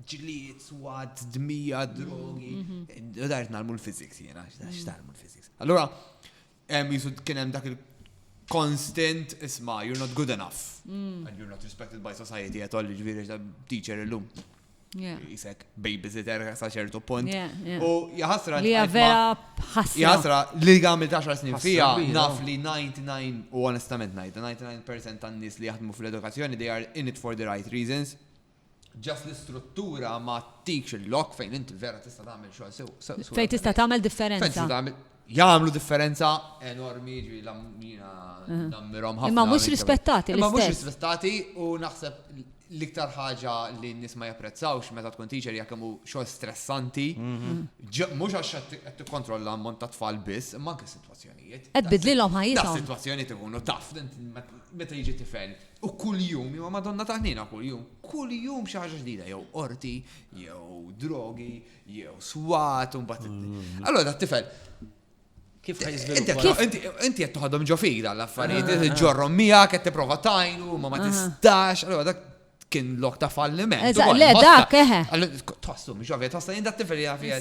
ġlied, swad, dmija, drogi. Dar nagħmlu l-physics jiena, x'tagħmlu l-physics. Allura kien hemm dak il-constant isma' you're not good enough. And you're not respected by society at all, ġifieri teacher illum. Jisek babysitter sa ċertu punt. U jaħasra li vera ħasra. Jaħasra li għamil 10 snin fija naf li 99 u onestament ngħid 99% tan-nies li jaħdmu fl-edukazzjoni they are in it for the right reasons. Just l-istruttura ma tikx il-lok fejn inti vera tista' tagħmel xogħol sew. Fejn tista' tagħmel differenza. Jagħmlu differenza enormi ġifieri nammirhom ħafna. Imma mhux rispettati l-istess. Imma mhux rispettati u naħseb l-iktar ħaġa li n-nies ma japprezzawx meta tkun teacher jekk hemm xogħol stressanti, mhux għax qed tikkontrolla ammont ta' tfal biss, imma anke sitwazzjonijiet. Qed bidlilhom ħajjithom. Da sitwazzjonijiet ikunu taf meta jiġi tifel. U kuljum, imma Madonna taħnina kuljum xi ħaġa ġdida, jew qorti, jew drogi, jew swat u mbagħad. Allura tifel kif inti qed toħodhom ġo fida l-affarijiet, ġorrom miegħek qed tipprova tajnu, ma tistax, allura dak kien lok ta' falliment. Le, dak, Tossu, mux għavja, tosta jinda t-tifel jgħafija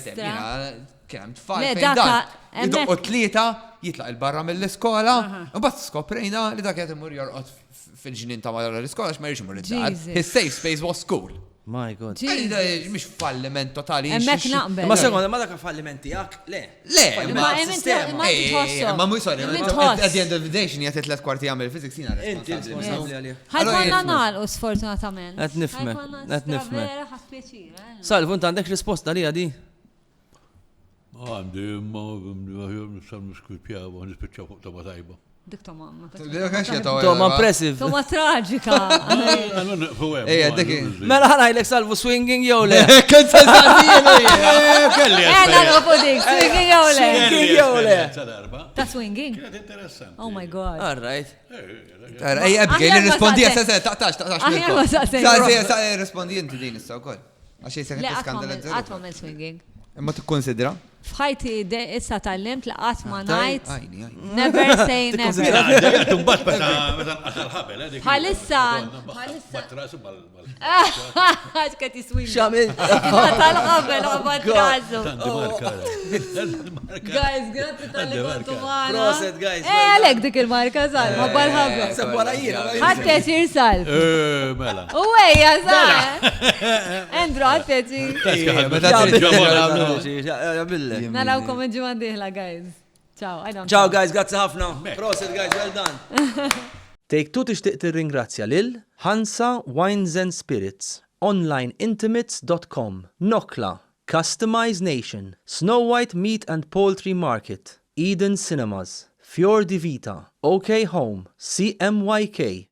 kien hemm tfal fejn dan. Jiddoqqu 3 jitlaq il-barra mill-iskola, u bat skoprejna li dak qed imur jorqod fil-ġnien ta' madwar l-iskola x'ma jridx imur id-dar. His safe space was school. My God. Mhix falliment totali. Hemmhekk naqbel. Ma sekonda ma dak fallimenti jak, le. Ma mhux sorry, at the end of the day x'inhi qed 3 kwarti jagħmel physics jiena responsabbli għalih. Ħajkonna nagħlqu sfortunatament. Qed nifhem. Salvu int għandek risposta li di? Għandi ma niskupjaw, nispiċċaw fuq tama tajba. Dik Toma. Toma impressive. Toma traġika. Mela ħanajlek salvu swinging jew le. Kelli. Swinging jew le. Swinging jew le. Ta' swinging? Kienet interessanti. Oh my God. All right. Ej, Abigail, rispondi, taħtax. Rispondi inti din issa wkoll. Għax jisek skandalizzaw. Għatma men swinging. Imma tikkonsidra? Fħajti issa tal-limt laqat ma najt. Never say never. Bħalissa. Għaxkat jiswing. Xamil. Tal-qabel, għabat razu. Guys, grazzi tal-li kontu maħna. Proset, guys. Għalek dik il-marka sal, ma bal-ħabel. Sabwara jira. Ħad pjaċir sal. Mela. Uwejja sal. Endru, ħad pjaċir. Narawkom il-ġuman diħla, guys. Ciao, guys, grazzi ħafna. Proset, guys, well done. Take Two tixtieq tirringrazzja lil Hansa Wines and Spirits, onlineintimates.com, Nokla, Customize Nation, Snow White Meat and Poultry Market, Eden Cinemas, Fior di Vita, OK Home, CMYK,